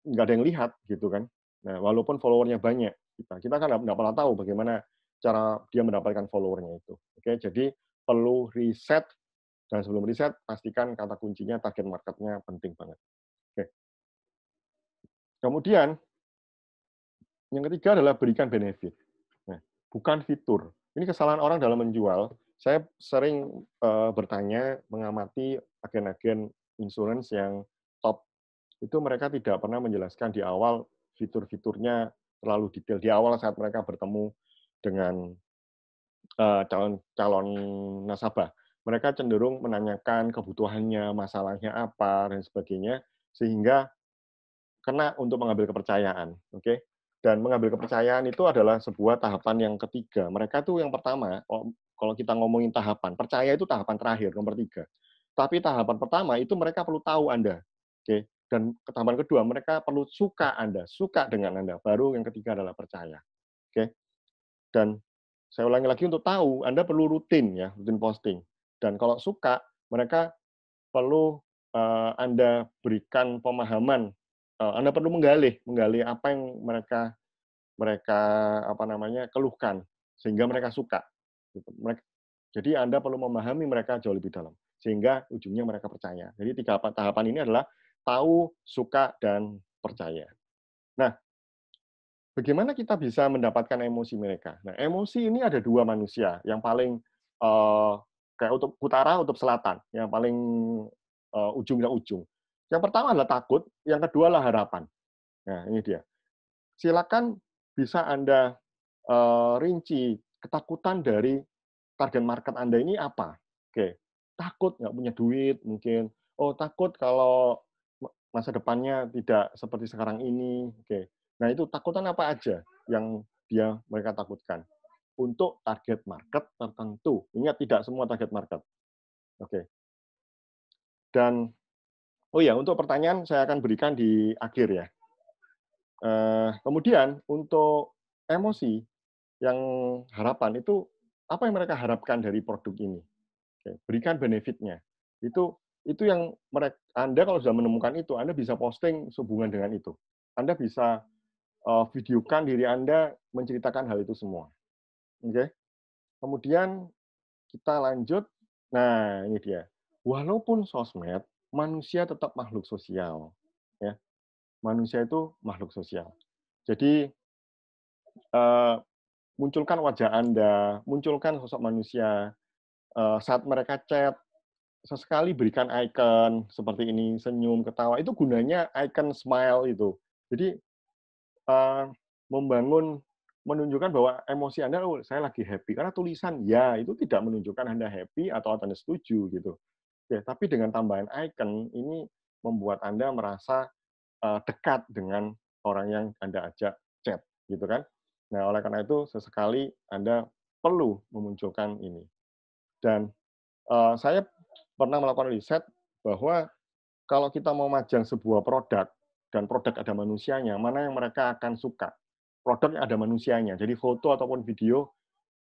nggak ada yang lihat gitu kan. Nah, walaupun followernya banyak, kita kan nggak pernah tahu bagaimana cara dia mendapatkan followernya itu. Oke, jadi perlu riset, dan sebelum riset pastikan kata kuncinya target marketnya penting banget. Oke. Kemudian yang ketiga adalah berikan benefit. Nah, bukan fitur. Ini kesalahan orang dalam menjual. Saya sering bertanya, mengamati agen-agen insurance yang top. Itu mereka tidak pernah menjelaskan di awal fitur-fiturnya terlalu detail. Di awal saat mereka bertemu dengan calon nasabah. Mereka cenderung menanyakan kebutuhannya, masalahnya apa, dan sebagainya, sehingga kena untuk mengambil kepercayaan. Oke? Dan mengambil kepercayaan itu adalah sebuah tahapan yang ketiga. Mereka tuh yang pertama, kalau kita ngomongin tahapan, percaya itu tahapan terakhir, nomor 3. Tapi tahapan pertama itu mereka perlu tahu Anda. Oke? Dan tahapan kedua, mereka perlu suka Anda, suka dengan Anda. Baru yang ketiga adalah percaya. Oke? Dan saya ulangi lagi, untuk tahu, Anda perlu rutin ya, rutin posting. Dan kalau suka, mereka perlu Anda berikan pemahaman. Anda perlu menggali apa yang mereka keluhkan sehingga mereka suka. Jadi Anda perlu memahami mereka jauh lebih dalam sehingga ujungnya mereka percaya. Jadi 3 tahapan ini adalah tahu, suka, dan percaya. Nah, bagaimana kita bisa mendapatkan emosi mereka? Nah, emosi ini ada 2 manusia yang paling kayak kutub utara, kutub selatan, yang paling ujung ke ujung. Yang pertama adalah takut, yang kedua adalah harapan. Nah, ini dia. Silakan bisa Anda rinci ketakutan dari target market Anda ini apa. Oke, takut nggak punya duit mungkin. Oh, takut kalau masa depannya tidak seperti sekarang ini. Oke. Nah, itu takutan apa aja yang mereka takutkan untuk target market tertentu. Ingat, tidak semua target market. Oke. Dan oh ya, untuk pertanyaan saya akan berikan di akhir ya. Kemudian untuk emosi yang harapan itu, apa yang mereka harapkan dari produk ini? Oke, berikan benefit-nya. Itu yang Anda kalau sudah menemukan itu, Anda bisa posting sehubungan dengan itu. Anda bisa videokan diri Anda menceritakan hal itu semua. Oke. Kemudian kita lanjut. Nah, ini dia. Walaupun sosmed, manusia tetap makhluk sosial. Ya. Manusia itu makhluk sosial. Jadi munculkan wajah Anda, munculkan sosok manusia. Saat mereka chat, sesekali berikan icon seperti ini, senyum, ketawa. Itu gunanya icon smile itu. Jadi menunjukkan bahwa emosi Anda, oh, saya lagi happy. Karena tulisan ya itu tidak menunjukkan Anda happy atau Anda setuju gitu. Ya, tapi dengan tambahan icon ini membuat Anda merasa dekat dengan orang yang Anda ajak chat, gitu kan? Nah, oleh karena itu sesekali Anda perlu memunculkan ini. Dan saya pernah melakukan riset bahwa kalau kita mau majang sebuah produk dan produk ada manusianya, mana yang mereka akan suka? Produk yang ada manusianya. Jadi foto ataupun video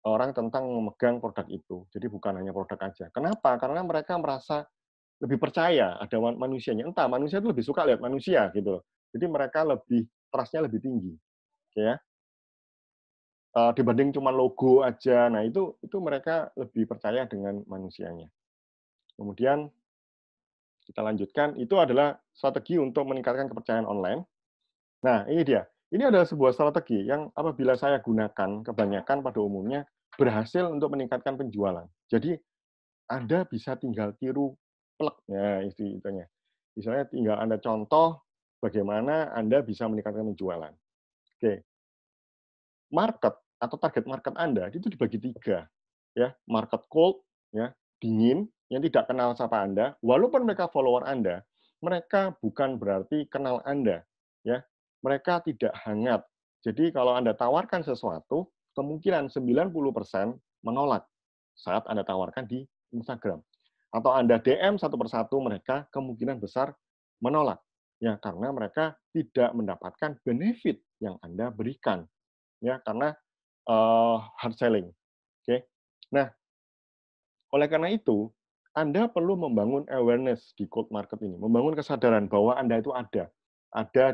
orang tentang memegang produk itu. Jadi bukan hanya produk aja. Kenapa? Karena mereka merasa lebih percaya ada manusianya. Entah, manusia itu lebih suka lihat manusia gitu loh. Jadi mereka lebih trust-nya lebih tinggi. Oke ya. dibanding cuma logo aja. Nah, itu mereka lebih percaya dengan manusianya. Kemudian kita lanjutkan, itu adalah strategi untuk meningkatkan kepercayaan online. Nah, ini dia. Ini adalah sebuah strategi yang apabila saya gunakan, kebanyakan pada umumnya berhasil untuk meningkatkan penjualan. Jadi, Anda bisa tinggal tiru plek, ya istilahnya. Misalnya tinggal Anda contoh bagaimana Anda bisa meningkatkan penjualan. Oke, market atau target market Anda itu dibagi 3. Ya, market cold, ya, dingin, yang tidak kenal sapa Anda, walaupun mereka follower Anda, mereka bukan berarti kenal Anda, ya. Mereka tidak hangat. Jadi kalau Anda tawarkan sesuatu, kemungkinan 90% menolak saat Anda tawarkan di Instagram. Atau Anda DM satu persatu mereka, kemungkinan besar menolak. Ya, karena mereka tidak mendapatkan benefit yang Anda berikan. Ya, karena hard selling. Oke. Nah, oleh karena itu, Anda perlu membangun awareness di cold market ini, membangun kesadaran bahwa Anda itu ada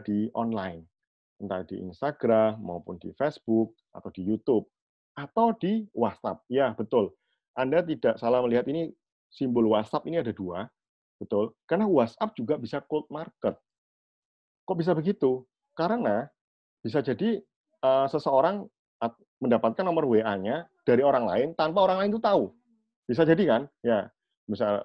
di online, entah di Instagram maupun di Facebook atau di YouTube atau di WhatsApp. Ya, betul. Anda tidak salah melihat ini simbol WhatsApp ini ada 2, betul. Karena WhatsApp juga bisa cold market. Kok bisa begitu? Karena bisa jadi seseorang mendapatkan nomor WA-nya dari orang lain tanpa orang lain itu tahu. Bisa jadi kan? Ya, misal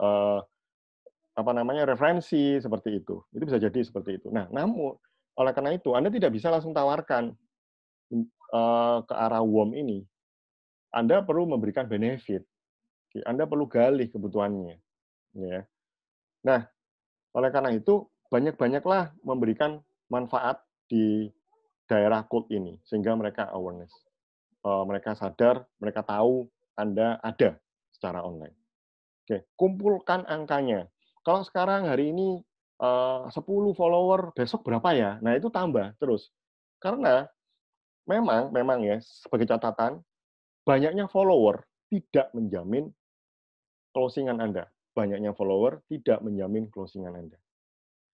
referensi seperti itu. Itu bisa jadi seperti itu. Nah, namun oleh karena itu Anda tidak bisa langsung tawarkan ke arah warm ini. Anda perlu memberikan benefit. Anda perlu gali kebutuhannya. Ya. Nah, oleh karena itu banyak-banyaklah memberikan manfaat di daerah cold ini sehingga mereka awareness. Mereka sadar, mereka tahu Anda ada secara online. Oke, kumpulkan angkanya. Kalau sekarang hari ini 10 follower, besok berapa ya? Nah, itu tambah terus. Karena memang ya, sebagai catatan, banyaknya follower tidak menjamin closing-an Anda. Banyaknya follower tidak menjamin closing-an Anda.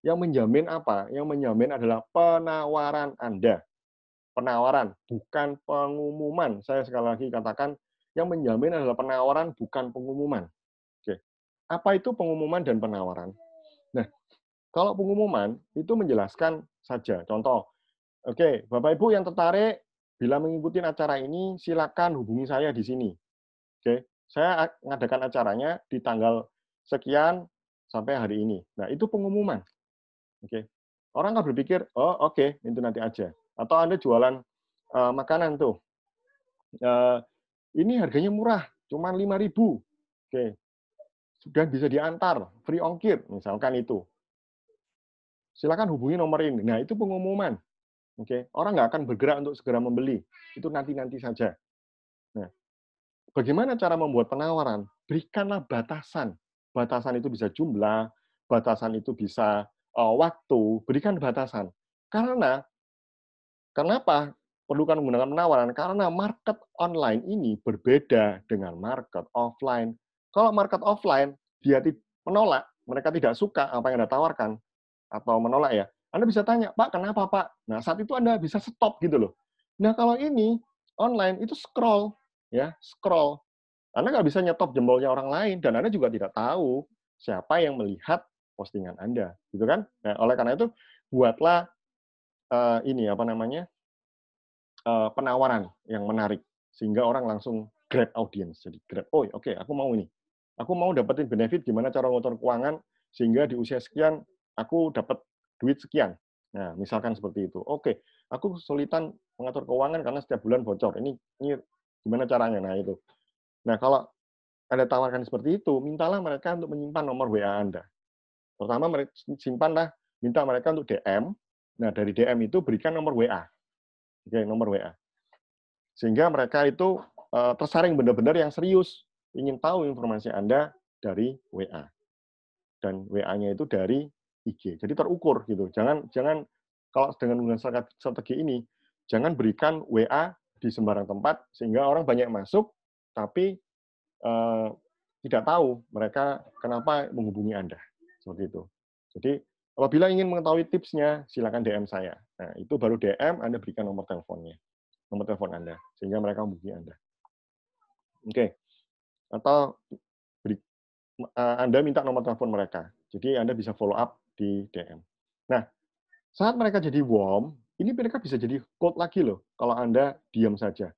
Yang menjamin apa? Yang menjamin adalah penawaran Anda. Penawaran, bukan pengumuman. Saya sekali lagi katakan, yang menjamin adalah penawaran, bukan pengumuman. Oke. Apa itu pengumuman dan penawaran? Nah, kalau pengumuman itu menjelaskan saja. Contoh, oke, Bapak Ibu yang tertarik bila mengikuti acara ini, silakan hubungi saya di sini. Oke, saya mengadakan acaranya di tanggal sekian sampai hari ini. Nah, itu pengumuman. Oke. Orang kan berpikir, oh oke, itu nanti aja. Atau Anda jualan makanan tuh. Ini harganya murah, cuma 5.000. Oke. Sudah bisa diantar, free ongkir, misalkan itu. Silakan hubungi nomor ini. Nah, itu pengumuman. Oke. Orang nggak akan bergerak untuk segera membeli. Itu nanti-nanti saja. Nah, bagaimana cara membuat penawaran? Berikanlah batasan. Batasan itu bisa jumlah, batasan itu bisa waktu, berikan batasan. Karena kenapa perlukan menggunakan penawaran? Karena market online ini berbeda dengan market offline. Kalau market offline, dia menolak, mereka tidak suka apa yang Anda tawarkan, atau menolak ya, Anda bisa tanya, Pak, kenapa Pak? Nah, saat itu Anda bisa stop gitu loh. Nah, kalau ini, online, itu scroll. Ya, scroll. Anda nggak bisa nyetop jempolnya orang lain, dan Anda juga tidak tahu siapa yang melihat postingan Anda. Gitu kan? Nah, oleh karena itu, buatlah penawaran yang menarik sehingga orang langsung grab audience. Jadi grab, oh oke, aku mau ini. Aku mau dapetin benefit gimana cara mengatur keuangan sehingga di usia sekian aku dapat duit sekian. Nah, misalkan seperti itu. Oke, aku kesulitan mengatur keuangan karena setiap bulan bocor. Ini gimana caranya? Nah, itu. Nah, kalau Anda tawarkan seperti itu, mintalah mereka untuk menyimpan nomor WA Anda. Pertama, minta mereka untuk DM. Nah, dari DM itu berikan nomor WA. Oke, nomor WA. Sehingga mereka itu tersaring benar-benar yang serius, ingin tahu informasi Anda dari WA. Dan WA-nya itu dari IG. Jadi terukur gitu. Jangan kalau dengan menggunakan strategi ini, jangan berikan WA di sembarang tempat sehingga orang banyak masuk tapi tidak tahu mereka kenapa menghubungi Anda. Seperti itu. Jadi apabila ingin mengetahui tipsnya, silakan DM saya. Nah, itu baru DM, Anda berikan nomor teleponnya. nomor telepon Anda, sehingga mereka menghubungi Anda. Oke. Atau Anda minta nomor telepon mereka. Jadi Anda bisa follow up di DM. Nah, saat mereka jadi warm, ini mereka bisa jadi cold lagi loh, kalau Anda diam saja.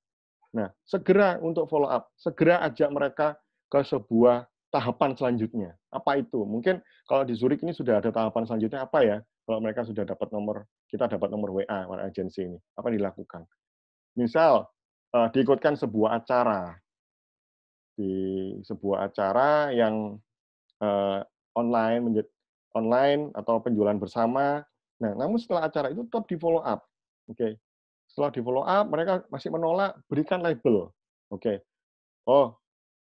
Nah, segera untuk follow up, segera ajak mereka ke sebuah tahapan selanjutnya. Apa itu? Mungkin kalau di Zurich ini sudah ada tahapan selanjutnya apa ya? Kalau mereka sudah dapat nomor, kita dapat nomor WA, agensi ini, apa yang dilakukan? Misal, diikutkan sebuah acara, yang online atau penjualan bersama. Nah, namun setelah acara itu tetap di follow up. Oke. Setelah di follow up, mereka masih menolak, berikan label. Oke. Oh,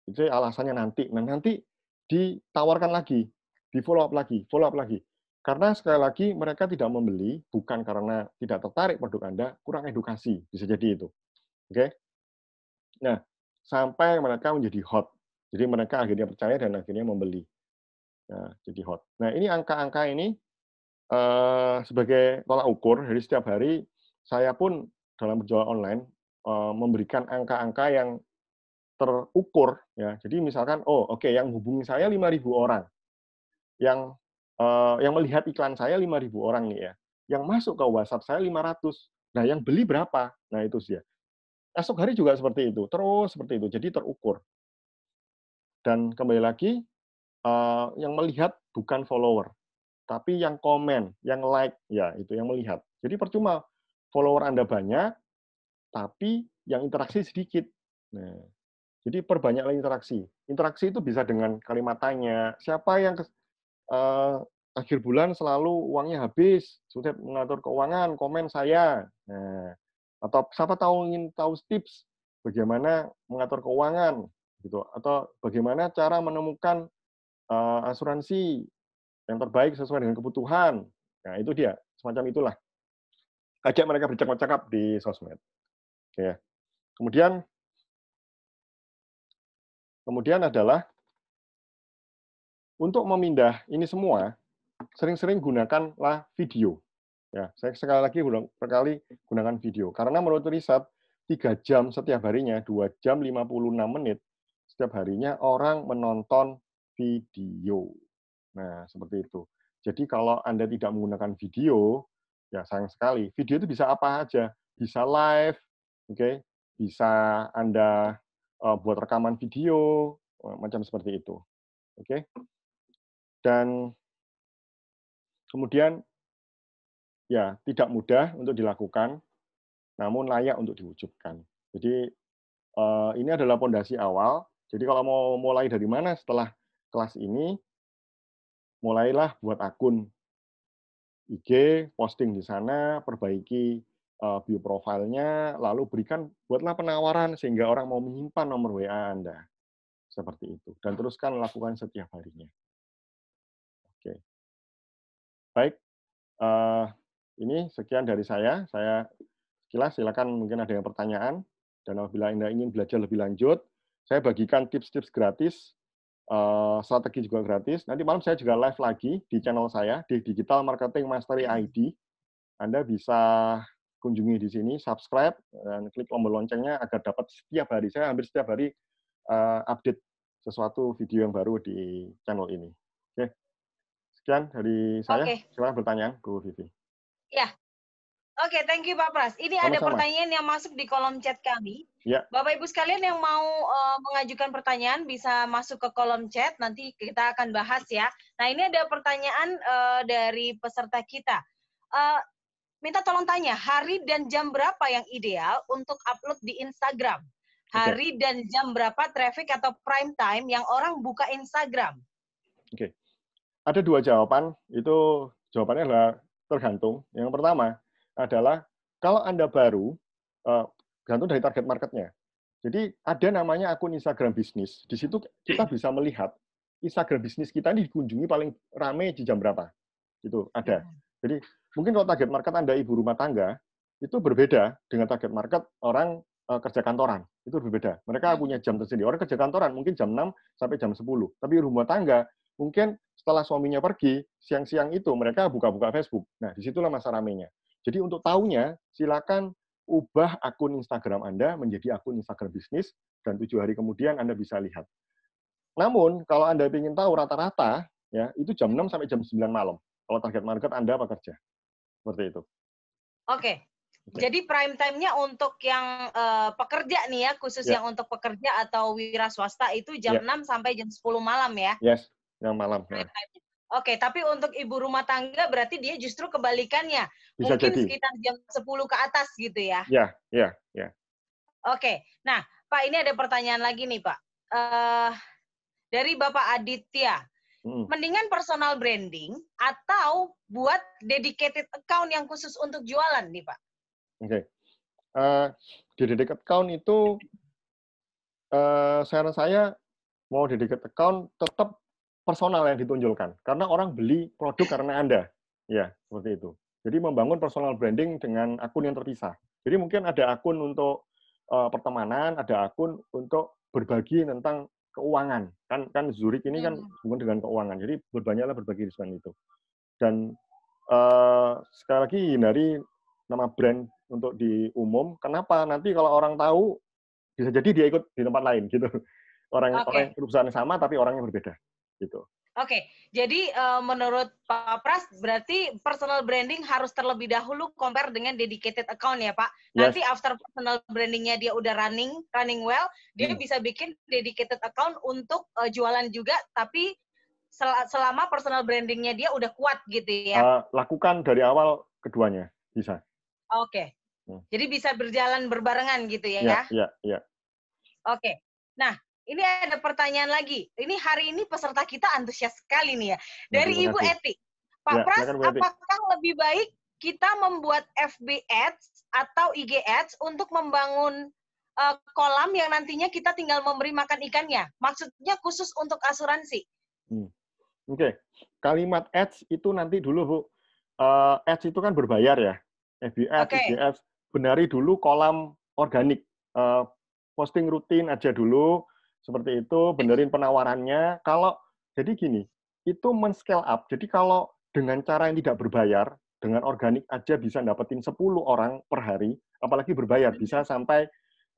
itu alasannya nanti. Nah, nanti ditawarkan lagi, di follow up lagi, follow up lagi. Karena sekali lagi mereka tidak membeli bukan karena tidak tertarik produk Anda, kurang edukasi, bisa jadi itu. Oke. Nah, sampai mereka menjadi hot. Jadi mereka akhirnya percaya dan akhirnya membeli. Nah, jadi hot. Nah, ini angka-angka ini sebagai tolak ukur. Jadi setiap hari saya pun dalam berjualan online memberikan angka-angka yang terukur, ya. Jadi misalkan, yang hubungi saya 5.000 orang, yang melihat iklan saya 5.000 orang nih ya, yang masuk ke WhatsApp saya 500. Nah, yang beli berapa? Nah, itu sih ya. Esok hari juga seperti itu, terus seperti itu. Jadi terukur. Dan kembali lagi, yang melihat bukan follower, tapi yang komen, yang like, ya itu yang melihat. Jadi percuma follower Anda banyak, tapi yang interaksi sedikit. Nah, jadi perbanyaklah interaksi. Interaksi itu bisa dengan kalimat tanya, siapa yang akhir bulan selalu uangnya habis, sudah mengatur keuangan, komen saya. Nah, atau siapa ingin tahu tips bagaimana mengatur keuangan, gitu, atau bagaimana cara menemukan asuransi yang terbaik sesuai dengan kebutuhan. Nah, itu dia, semacam itulah. Ajak mereka bercakap-cakap di sosmed. Oke. Kemudian adalah untuk memindah ini semua, sering-sering gunakanlah video. Ya, saya sekali lagi gunakan video. Karena menurut riset, 3 jam setiap harinya, 2 jam 56 menit setiap harinya orang menonton video. Nah, seperti itu. Jadi kalau Anda tidak menggunakan video, ya sayang sekali. Video itu bisa apa aja. Bisa live, oke? Bisa Anda buat rekaman video, macam seperti itu. Oke? Dan kemudian ya tidak mudah untuk dilakukan, namun layak untuk diwujudkan. Jadi ini adalah pondasi awal. Jadi kalau mau mulai dari mana setelah kelas ini, mulailah buat akun IG, posting di sana, perbaiki bio profilnya, lalu buatlah penawaran sehingga orang mau menyimpan nomor WA Anda. Seperti itu. Dan teruskan lakukan setiap harinya. Oke. Baik. Ini sekian dari saya. Saya sekilas, silakan mungkin ada yang pertanyaan. Dan apabila Anda ingin belajar lebih lanjut, saya bagikan tips-tips gratis, strategi juga gratis. Nanti malam saya juga live lagi di channel saya, di Digital Marketing Mastery ID. Anda bisa kunjungi di sini, subscribe, dan klik tombol loncengnya agar dapat setiap hari. Saya hampir setiap hari update sesuatu video yang baru di channel ini. Oke. Sekian dari saya. Silakan bertanya, Bu Vivi. Ya. Oke, thank you Pak Pras. Ini ada pertanyaan yang masuk di kolom chat kami. Ya. Bapak Ibu sekalian yang mau mengajukan pertanyaan bisa masuk ke kolom chat, nanti kita akan bahas ya. Nah, ini ada pertanyaan dari peserta kita. Minta tolong tanya, hari dan jam berapa yang ideal untuk upload di Instagram? Hari dan jam berapa traffic atau prime time yang orang buka Instagram? Oke. Ada 2 jawaban, itu jawabannya adalah tergantung. Yang pertama adalah kalau Anda baru, gantung dari target marketnya. Jadi ada namanya akun Instagram bisnis. Di situ kita bisa melihat Instagram bisnis kita ini dikunjungi paling ramai di jam berapa. Itu ada. Jadi mungkin kalau target market Anda ibu rumah tangga, itu berbeda dengan target market orang kerja kantoran. Itu berbeda. Mereka punya jam tersendiri. Orang kerja kantoran mungkin jam 6 sampai jam 10. Tapi rumah tangga mungkin setelah suaminya pergi, siang-siang itu mereka buka-buka Facebook. Nah, disitulah masa ramenya. Jadi untuk tahunya, silakan ubah akun Instagram Anda menjadi akun Instagram bisnis, dan 7 hari kemudian Anda bisa lihat. Namun, kalau Anda ingin tahu rata-rata, ya itu jam 6 sampai jam 9 malam. Kalau target market Anda bekerja. Seperti itu. Oke. Jadi prime time-nya untuk yang pekerja nih ya, khusus yang untuk pekerja atau wira swasta itu jam 6 sampai jam 10 malam ya? Yes, yang malam. Prime time. Oke, tapi untuk ibu rumah tangga berarti dia justru kebalikannya. Bisa Mungkin jadi. sekitar jam 10 ke atas gitu ya? Ya. Oke. Nah, Pak, ini ada pertanyaan lagi nih, Pak. Dari Bapak Aditya. Mendingan personal branding atau buat dedicated account yang khusus untuk jualan nih, Pak? Oke. Di dedicated account itu, saran saya mau dedicated account tetap personal yang ditunjukkan. Karena orang beli produk karena Anda. Ya, seperti itu. Jadi membangun personal branding dengan akun yang terpisah. Jadi mungkin ada akun untuk pertemanan, ada akun untuk berbagi tentang keuangan. Kan Zurich ini kan hubungan dengan keuangan. Jadi berbanyaklah berbagi di sana itu. Dan sekali lagi hindari nama brand untuk di umum. Kenapa? Nanti kalau orang tahu, bisa jadi dia ikut di tempat lain gitu. Orang perusahaan sama tapi orangnya berbeda gitu. Oke, jadi menurut Pak Pras berarti personal branding harus terlebih dahulu compare dengan dedicated account ya Pak. Nanti after personal brandingnya dia udah running well, dia bisa bikin dedicated account untuk jualan juga, tapi selama personal brandingnya dia udah kuat gitu ya. Lakukan dari awal keduanya bisa. Oke. Jadi bisa berjalan berbarengan gitu ya? Iya. Oke. Nah, ini ada pertanyaan lagi. Ini hari ini peserta kita antusias sekali nih ya. Dari Ibu Eti. Pak Pras, apakah lebih baik kita membuat FB Ads atau IG Ads untuk membangun kolam yang nantinya kita tinggal memberi makan ikannya? Maksudnya khusus untuk asuransi. Oke. Kalimat Ads itu nanti dulu, Bu. Ads itu kan berbayar ya. FB Ads, IG Ads. Benari dulu kolam organik. Posting rutin aja dulu. Seperti itu, benerin penawarannya. Jadi gini, itu men-scale up. Jadi kalau dengan cara yang tidak berbayar, dengan organik aja bisa dapetin 10 orang per hari, apalagi berbayar, bisa sampai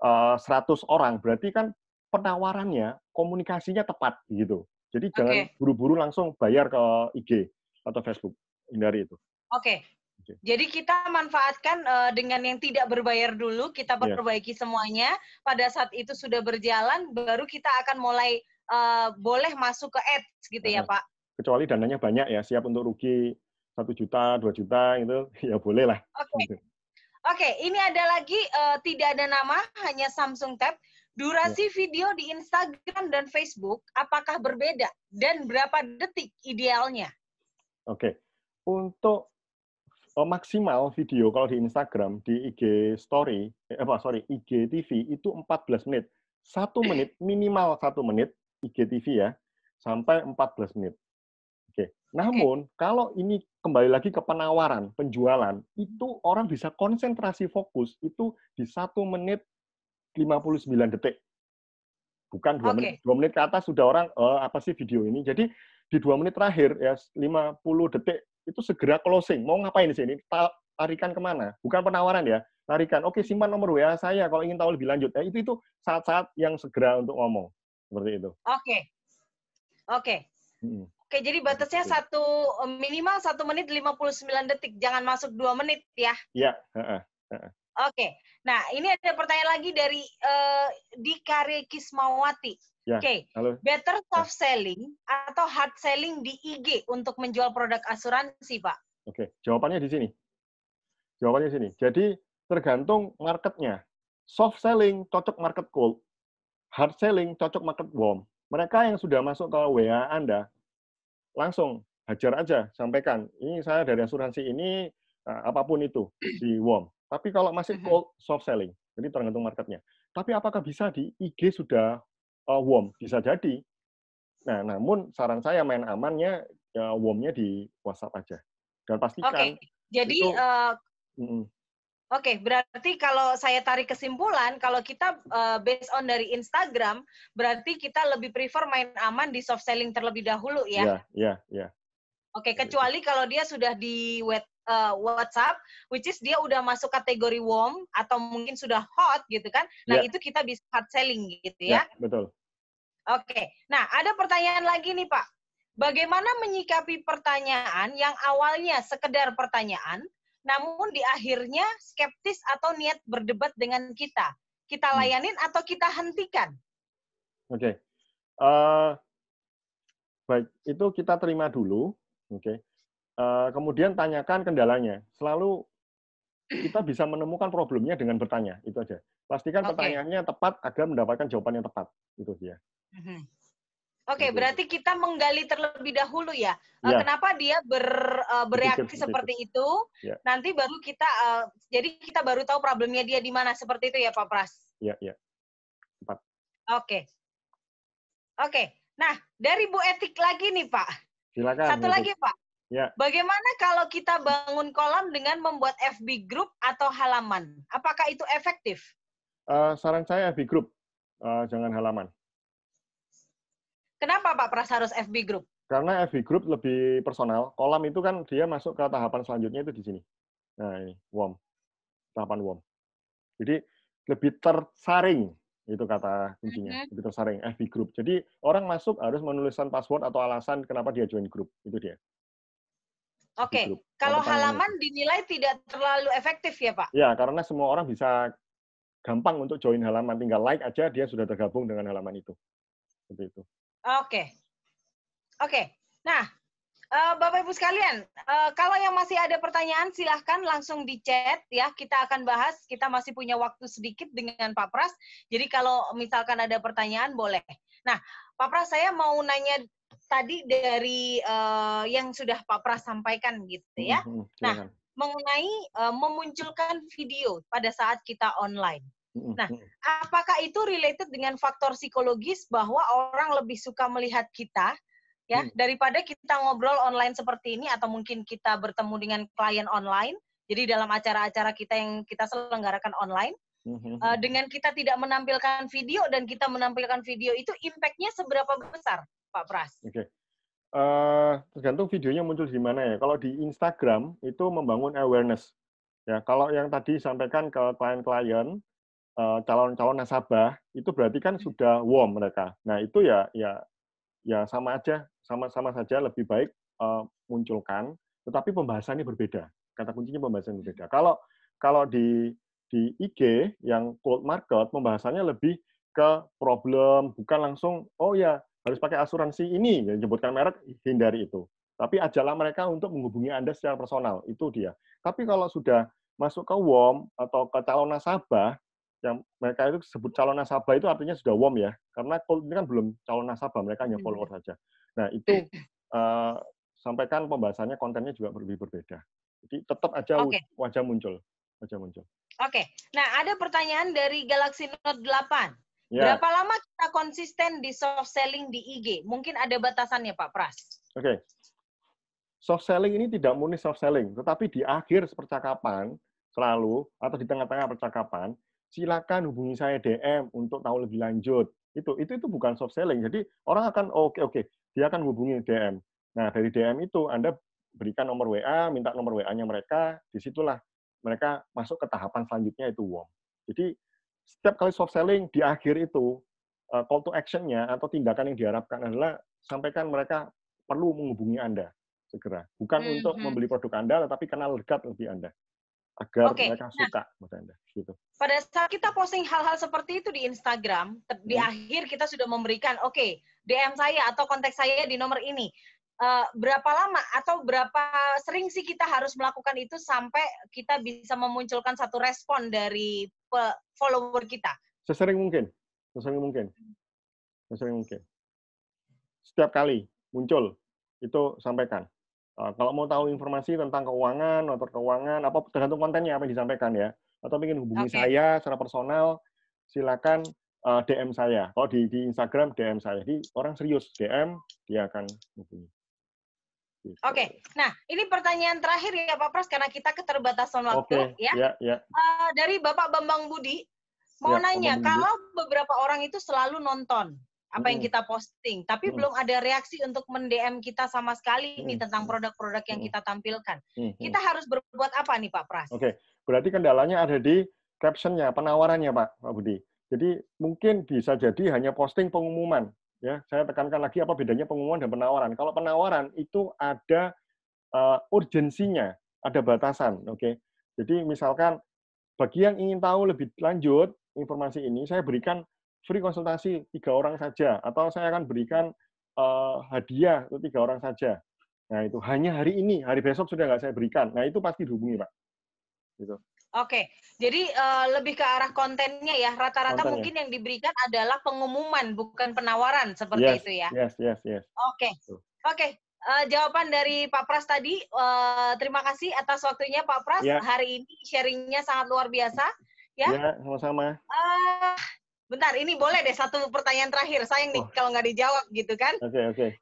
100 orang. Berarti kan penawarannya, komunikasinya tepat gitu. Jadi jangan buru-buru langsung bayar ke IG atau Facebook. Hindari itu. Oke. Jadi kita manfaatkan dengan yang tidak berbayar dulu, kita perbaiki semuanya. Pada saat itu sudah berjalan, baru kita akan mulai boleh masuk ke ads gitu ya Pak? Kecuali dananya banyak ya, siap untuk rugi 1 juta, 2 juta gitu, ya boleh lah. Oke, ini ada lagi tidak ada nama, hanya Samsung Tab. Durasi video di Instagram dan Facebook, apakah berbeda? Dan berapa detik idealnya? Oke. Untuk maksimal video kalau di Instagram, di IG Story, IG TV itu 14 menit. 1 menit, minimal 1 menit IG TV ya, sampai 14 menit. Oke. Namun, kalau ini kembali lagi ke penawaran, penjualan, itu orang bisa konsentrasi fokus itu di 1 menit 59 detik. Bukan 2 menit. 2 menit ke atas sudah orang, apa sih video ini? Jadi, di 2 menit terakhir, ya 50 detik, itu segera closing. Mau ngapain di sini? Tarikan kemana? Bukan penawaran ya. Tarikan. Oke, simpan nomor WA saya kalau ingin tahu lebih lanjut. Itu saat-saat yang segera untuk ngomong. Seperti itu. Oke, jadi batasnya minimal 1 menit 59 detik. Jangan masuk 2 menit ya? Iya. Oke. Nah, ini ada pertanyaan lagi dari Dikare Kismawati. Better soft selling atau hard selling di IG untuk menjual produk asuransi, Pak? Jawabannya di sini. Jadi, tergantung marketnya. Soft selling cocok market cold. Hard selling cocok market warm. Mereka yang sudah masuk ke WA Anda, langsung hajar aja, sampaikan. Ini saya dari asuransi ini, apapun itu, di warm. Tapi kalau masih cold, soft selling. Jadi tergantung marketnya. Tapi apakah bisa di IG sudah warm? Bisa jadi. Nah, namun saran saya main amannya, warm-nya di WhatsApp aja. Dan pastikan. Jadi, berarti kalau saya tarik kesimpulan, kalau kita based on dari Instagram, berarti kita lebih prefer main aman di soft selling terlebih dahulu ya? Iya. Kecuali kalau dia sudah di WhatsApp, which is dia udah masuk kategori warm atau mungkin sudah hot gitu kan. Nah, itu kita bisa hard selling gitu ya. Betul. Oke. Nah, ada pertanyaan lagi nih, Pak. Bagaimana menyikapi pertanyaan yang awalnya sekedar pertanyaan, namun di akhirnya skeptis atau niat berdebat dengan kita? Kita layanin atau kita hentikan? Oke. Baik, itu kita terima dulu. Oke. Kemudian tanyakan kendalanya. Selalu kita bisa menemukan problemnya dengan bertanya, itu aja. Pastikan pertanyaannya tepat agar mendapatkan jawaban yang tepat. Itu dia. Oke, berarti kita menggali terlebih dahulu ya. Kenapa dia bereaksi seperti itu? Nanti baru kita, jadi kita baru tahu problemnya dia di mana. Seperti itu ya, Pak Pras? Iya. Tepat. Oke. Nah, dari Bu Etik lagi nih, Pak. Silakan. Satu lagi, Pak. Ya. Bagaimana kalau kita bangun kolam dengan membuat FB group atau halaman? Apakah itu efektif? Saran saya FB group, jangan halaman. Kenapa Pak Pras harus FB group? Karena FB group lebih personal. Kolam itu kan dia masuk ke tahapan selanjutnya itu di sini. Nah, ini warm. Tahapan warm. Jadi lebih tersaring, itu kata kuncinya. Lebih tersaring FB group. Jadi orang masuk harus menuliskan password atau alasan kenapa dia join grup. Itu dia. Oke. Kalau halaman dinilai tidak terlalu efektif ya, Pak? Ya, karena semua orang bisa gampang untuk join halaman. Tinggal like aja dia sudah tergabung dengan halaman itu. Seperti itu. Oke. Nah, Bapak Ibu sekalian, kalau yang masih ada pertanyaan silahkan langsung di chat ya. Kita akan bahas. Kita masih punya waktu sedikit dengan Pak Pras. Jadi kalau misalkan ada pertanyaan boleh. Nah, Pak Pras, saya mau nanya tadi dari yang sudah Pak Pras sampaikan gitu ya. Nah, mengenai memunculkan video pada saat kita online. Nah, apakah itu related dengan faktor psikologis bahwa orang lebih suka melihat kita ya daripada kita ngobrol online seperti ini atau mungkin kita bertemu dengan klien online. Jadi dalam acara-acara kita yang kita selenggarakan online dengan kita tidak menampilkan video dan kita menampilkan video itu impact-nya seberapa besar, Pak Pras? Oke. Tergantung videonya muncul di mana ya. Kalau di Instagram itu membangun awareness. Ya, kalau yang tadi sampaikan ke klien-klien calon-calon nasabah itu berarti kan sudah warm mereka. Nah, itu ya sama saja lebih baik munculkan, tetapi pembahasannya berbeda. Kata kuncinya pembahasan berbeda. Kalau di IG yang cold market pembahasannya lebih ke problem, bukan langsung oh ya harus pakai asuransi ini, ya, menyebutkan merek, hindari itu. Tapi ajalah mereka untuk menghubungi Anda secara personal, itu dia. Tapi kalau sudah masuk ke warm atau ke calon nasabah, yang mereka itu sebut calon nasabah itu artinya sudah warm ya, karena cold ini kan belum calon nasabah, mereka hanya follower saja. Nah itu sampaikan pembahasannya, kontennya juga lebih berbeda. Jadi tetap aja wajah muncul. Oke. Nah ada pertanyaan dari Galaxy Note 8. Ya. Berapa lama kita konsisten di soft selling di IG? Mungkin ada batasannya Pak Pras. Oke. Soft selling ini tidak murni soft selling, tetapi di akhir percakapan selalu atau di tengah-tengah percakapan silakan hubungi saya DM untuk tahu lebih lanjut. Itu bukan soft selling. Jadi orang akan oke, dia akan hubungi DM. Nah, dari DM itu Anda berikan nomor WA, minta nomor WA-nya mereka, disitulah mereka masuk ke tahapan selanjutnya itu warm. Jadi setiap kali soft selling di akhir itu call to action-nya atau tindakan yang diharapkan adalah sampaikan mereka perlu menghubungi Anda segera. Bukan untuk membeli produk Anda, tetapi kenal dekat lebih Anda. Agar mereka suka sama Anda. Gitu. Pada saat kita posting hal-hal seperti itu di Instagram, di akhir kita sudah memberikan, DM saya atau kontak saya di nomor ini. Berapa lama atau berapa sering sih kita harus melakukan itu sampai kita bisa memunculkan satu respon dari follower kita? Sesering mungkin. Setiap kali muncul, itu sampaikan. Kalau mau tahu informasi tentang keuangan, apa tergantung kontennya apa yang disampaikan ya. Atau ingin hubungi saya secara personal, silakan DM saya. Kalau di Instagram DM saya. Jadi orang serius DM, dia akan hubungi. Gitu. Oke. Nah, ini pertanyaan terakhir ya Pak Pras karena kita keterbatasan waktu ya. Dari Bapak Bambang Budi mau nanya, kalau beberapa orang itu selalu nonton apa yang kita posting, tapi belum ada reaksi untuk men-DM kita sama sekali nih tentang produk-produk yang kita tampilkan. Kita harus berbuat apa nih Pak Pras? Oke, berarti kendalanya ada di caption-nya, penawarannya Pak Budi. Jadi mungkin bisa jadi hanya posting pengumuman. Ya, saya tekankan lagi apa bedanya pengumuman dan penawaran. Kalau penawaran itu ada urgensinya, ada batasan. Oke, jadi misalkan bagi yang ingin tahu lebih lanjut informasi ini, saya berikan free konsultasi 3 orang saja, atau saya akan berikan hadiah untuk 3 orang saja. Nah itu hanya hari ini, hari besok sudah nggak saya berikan. Nah itu pasti dihubungi Pak. Gitu. Oke, jadi lebih ke arah kontennya ya. Rata-rata mungkin yang diberikan adalah pengumuman, bukan penawaran seperti itu ya. Yes. Oke. Jawaban dari Pak Pras tadi, terima kasih atas waktunya Pak Pras. Hari ini sharingnya sangat luar biasa. Ya, sama-sama. Bentar, ini boleh deh satu pertanyaan terakhir. Sayang nih kalau nggak dijawab gitu kan. Oke.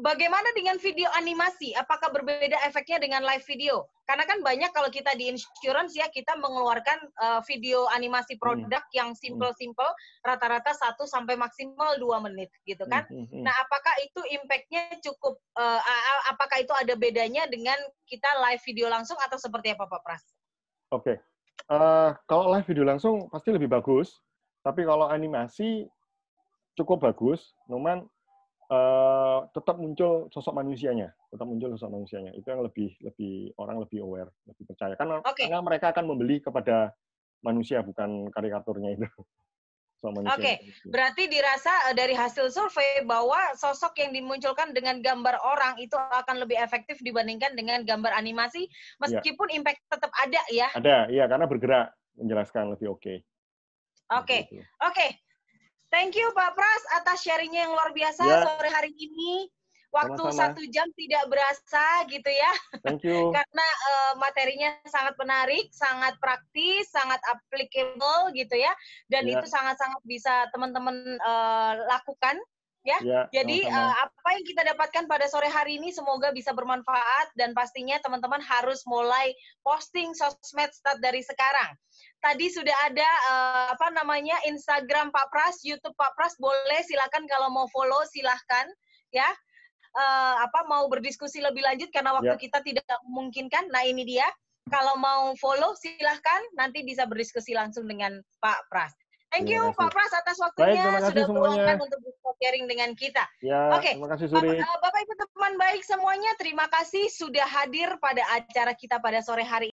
Bagaimana dengan video animasi? Apakah berbeda efeknya dengan live video? Karena kan banyak kalau kita di insurance ya, kita mengeluarkan video animasi produk yang simple-simple, rata-rata 1 sampai maksimal 2 menit gitu kan. Nah, apakah itu impact-nya cukup, apakah itu ada bedanya dengan kita live video langsung atau seperti apa Pak Pras? Oke. Kalau live video langsung pasti lebih bagus, tapi kalau animasi cukup bagus, cuman tetap muncul sosok manusianya, itu yang lebih orang lebih aware, lebih percaya, karena mereka akan membeli kepada manusia bukan karikaturnya itu. Oke, berarti dirasa dari hasil survei bahwa sosok yang dimunculkan dengan gambar orang itu akan lebih efektif dibandingkan dengan gambar animasi, meskipun impact tetap ada ya? Ada, iya, karena bergerak, menjelaskan lebih oke. Oke. Thank you Pak Pras atas sharingnya yang luar biasa sore hari ini. Waktu sama-sama. 1 jam tidak berasa gitu ya. Thank you. Karena materinya sangat menarik, sangat praktis, sangat applicable gitu ya. Dan itu sangat-sangat bisa teman-teman lakukan. Ya. Jadi apa yang kita dapatkan pada sore hari ini semoga bisa bermanfaat dan pastinya teman-teman harus mulai posting sosmed start dari sekarang. Tadi sudah ada Instagram Pak Pras, YouTube Pak Pras, boleh silakan kalau mau follow silahkan ya. Mau berdiskusi lebih lanjut karena waktu kita tidak memungkinkan. Nah ini dia. Kalau mau follow silahkan nanti bisa berdiskusi langsung dengan Pak Pras. Thank you Pak Pras atas waktunya sudah meluangkan untuk sharing dengan kita. Terima kasih Suri. Bapak Ibu teman baik semuanya, terima kasih sudah hadir pada acara kita pada sore hari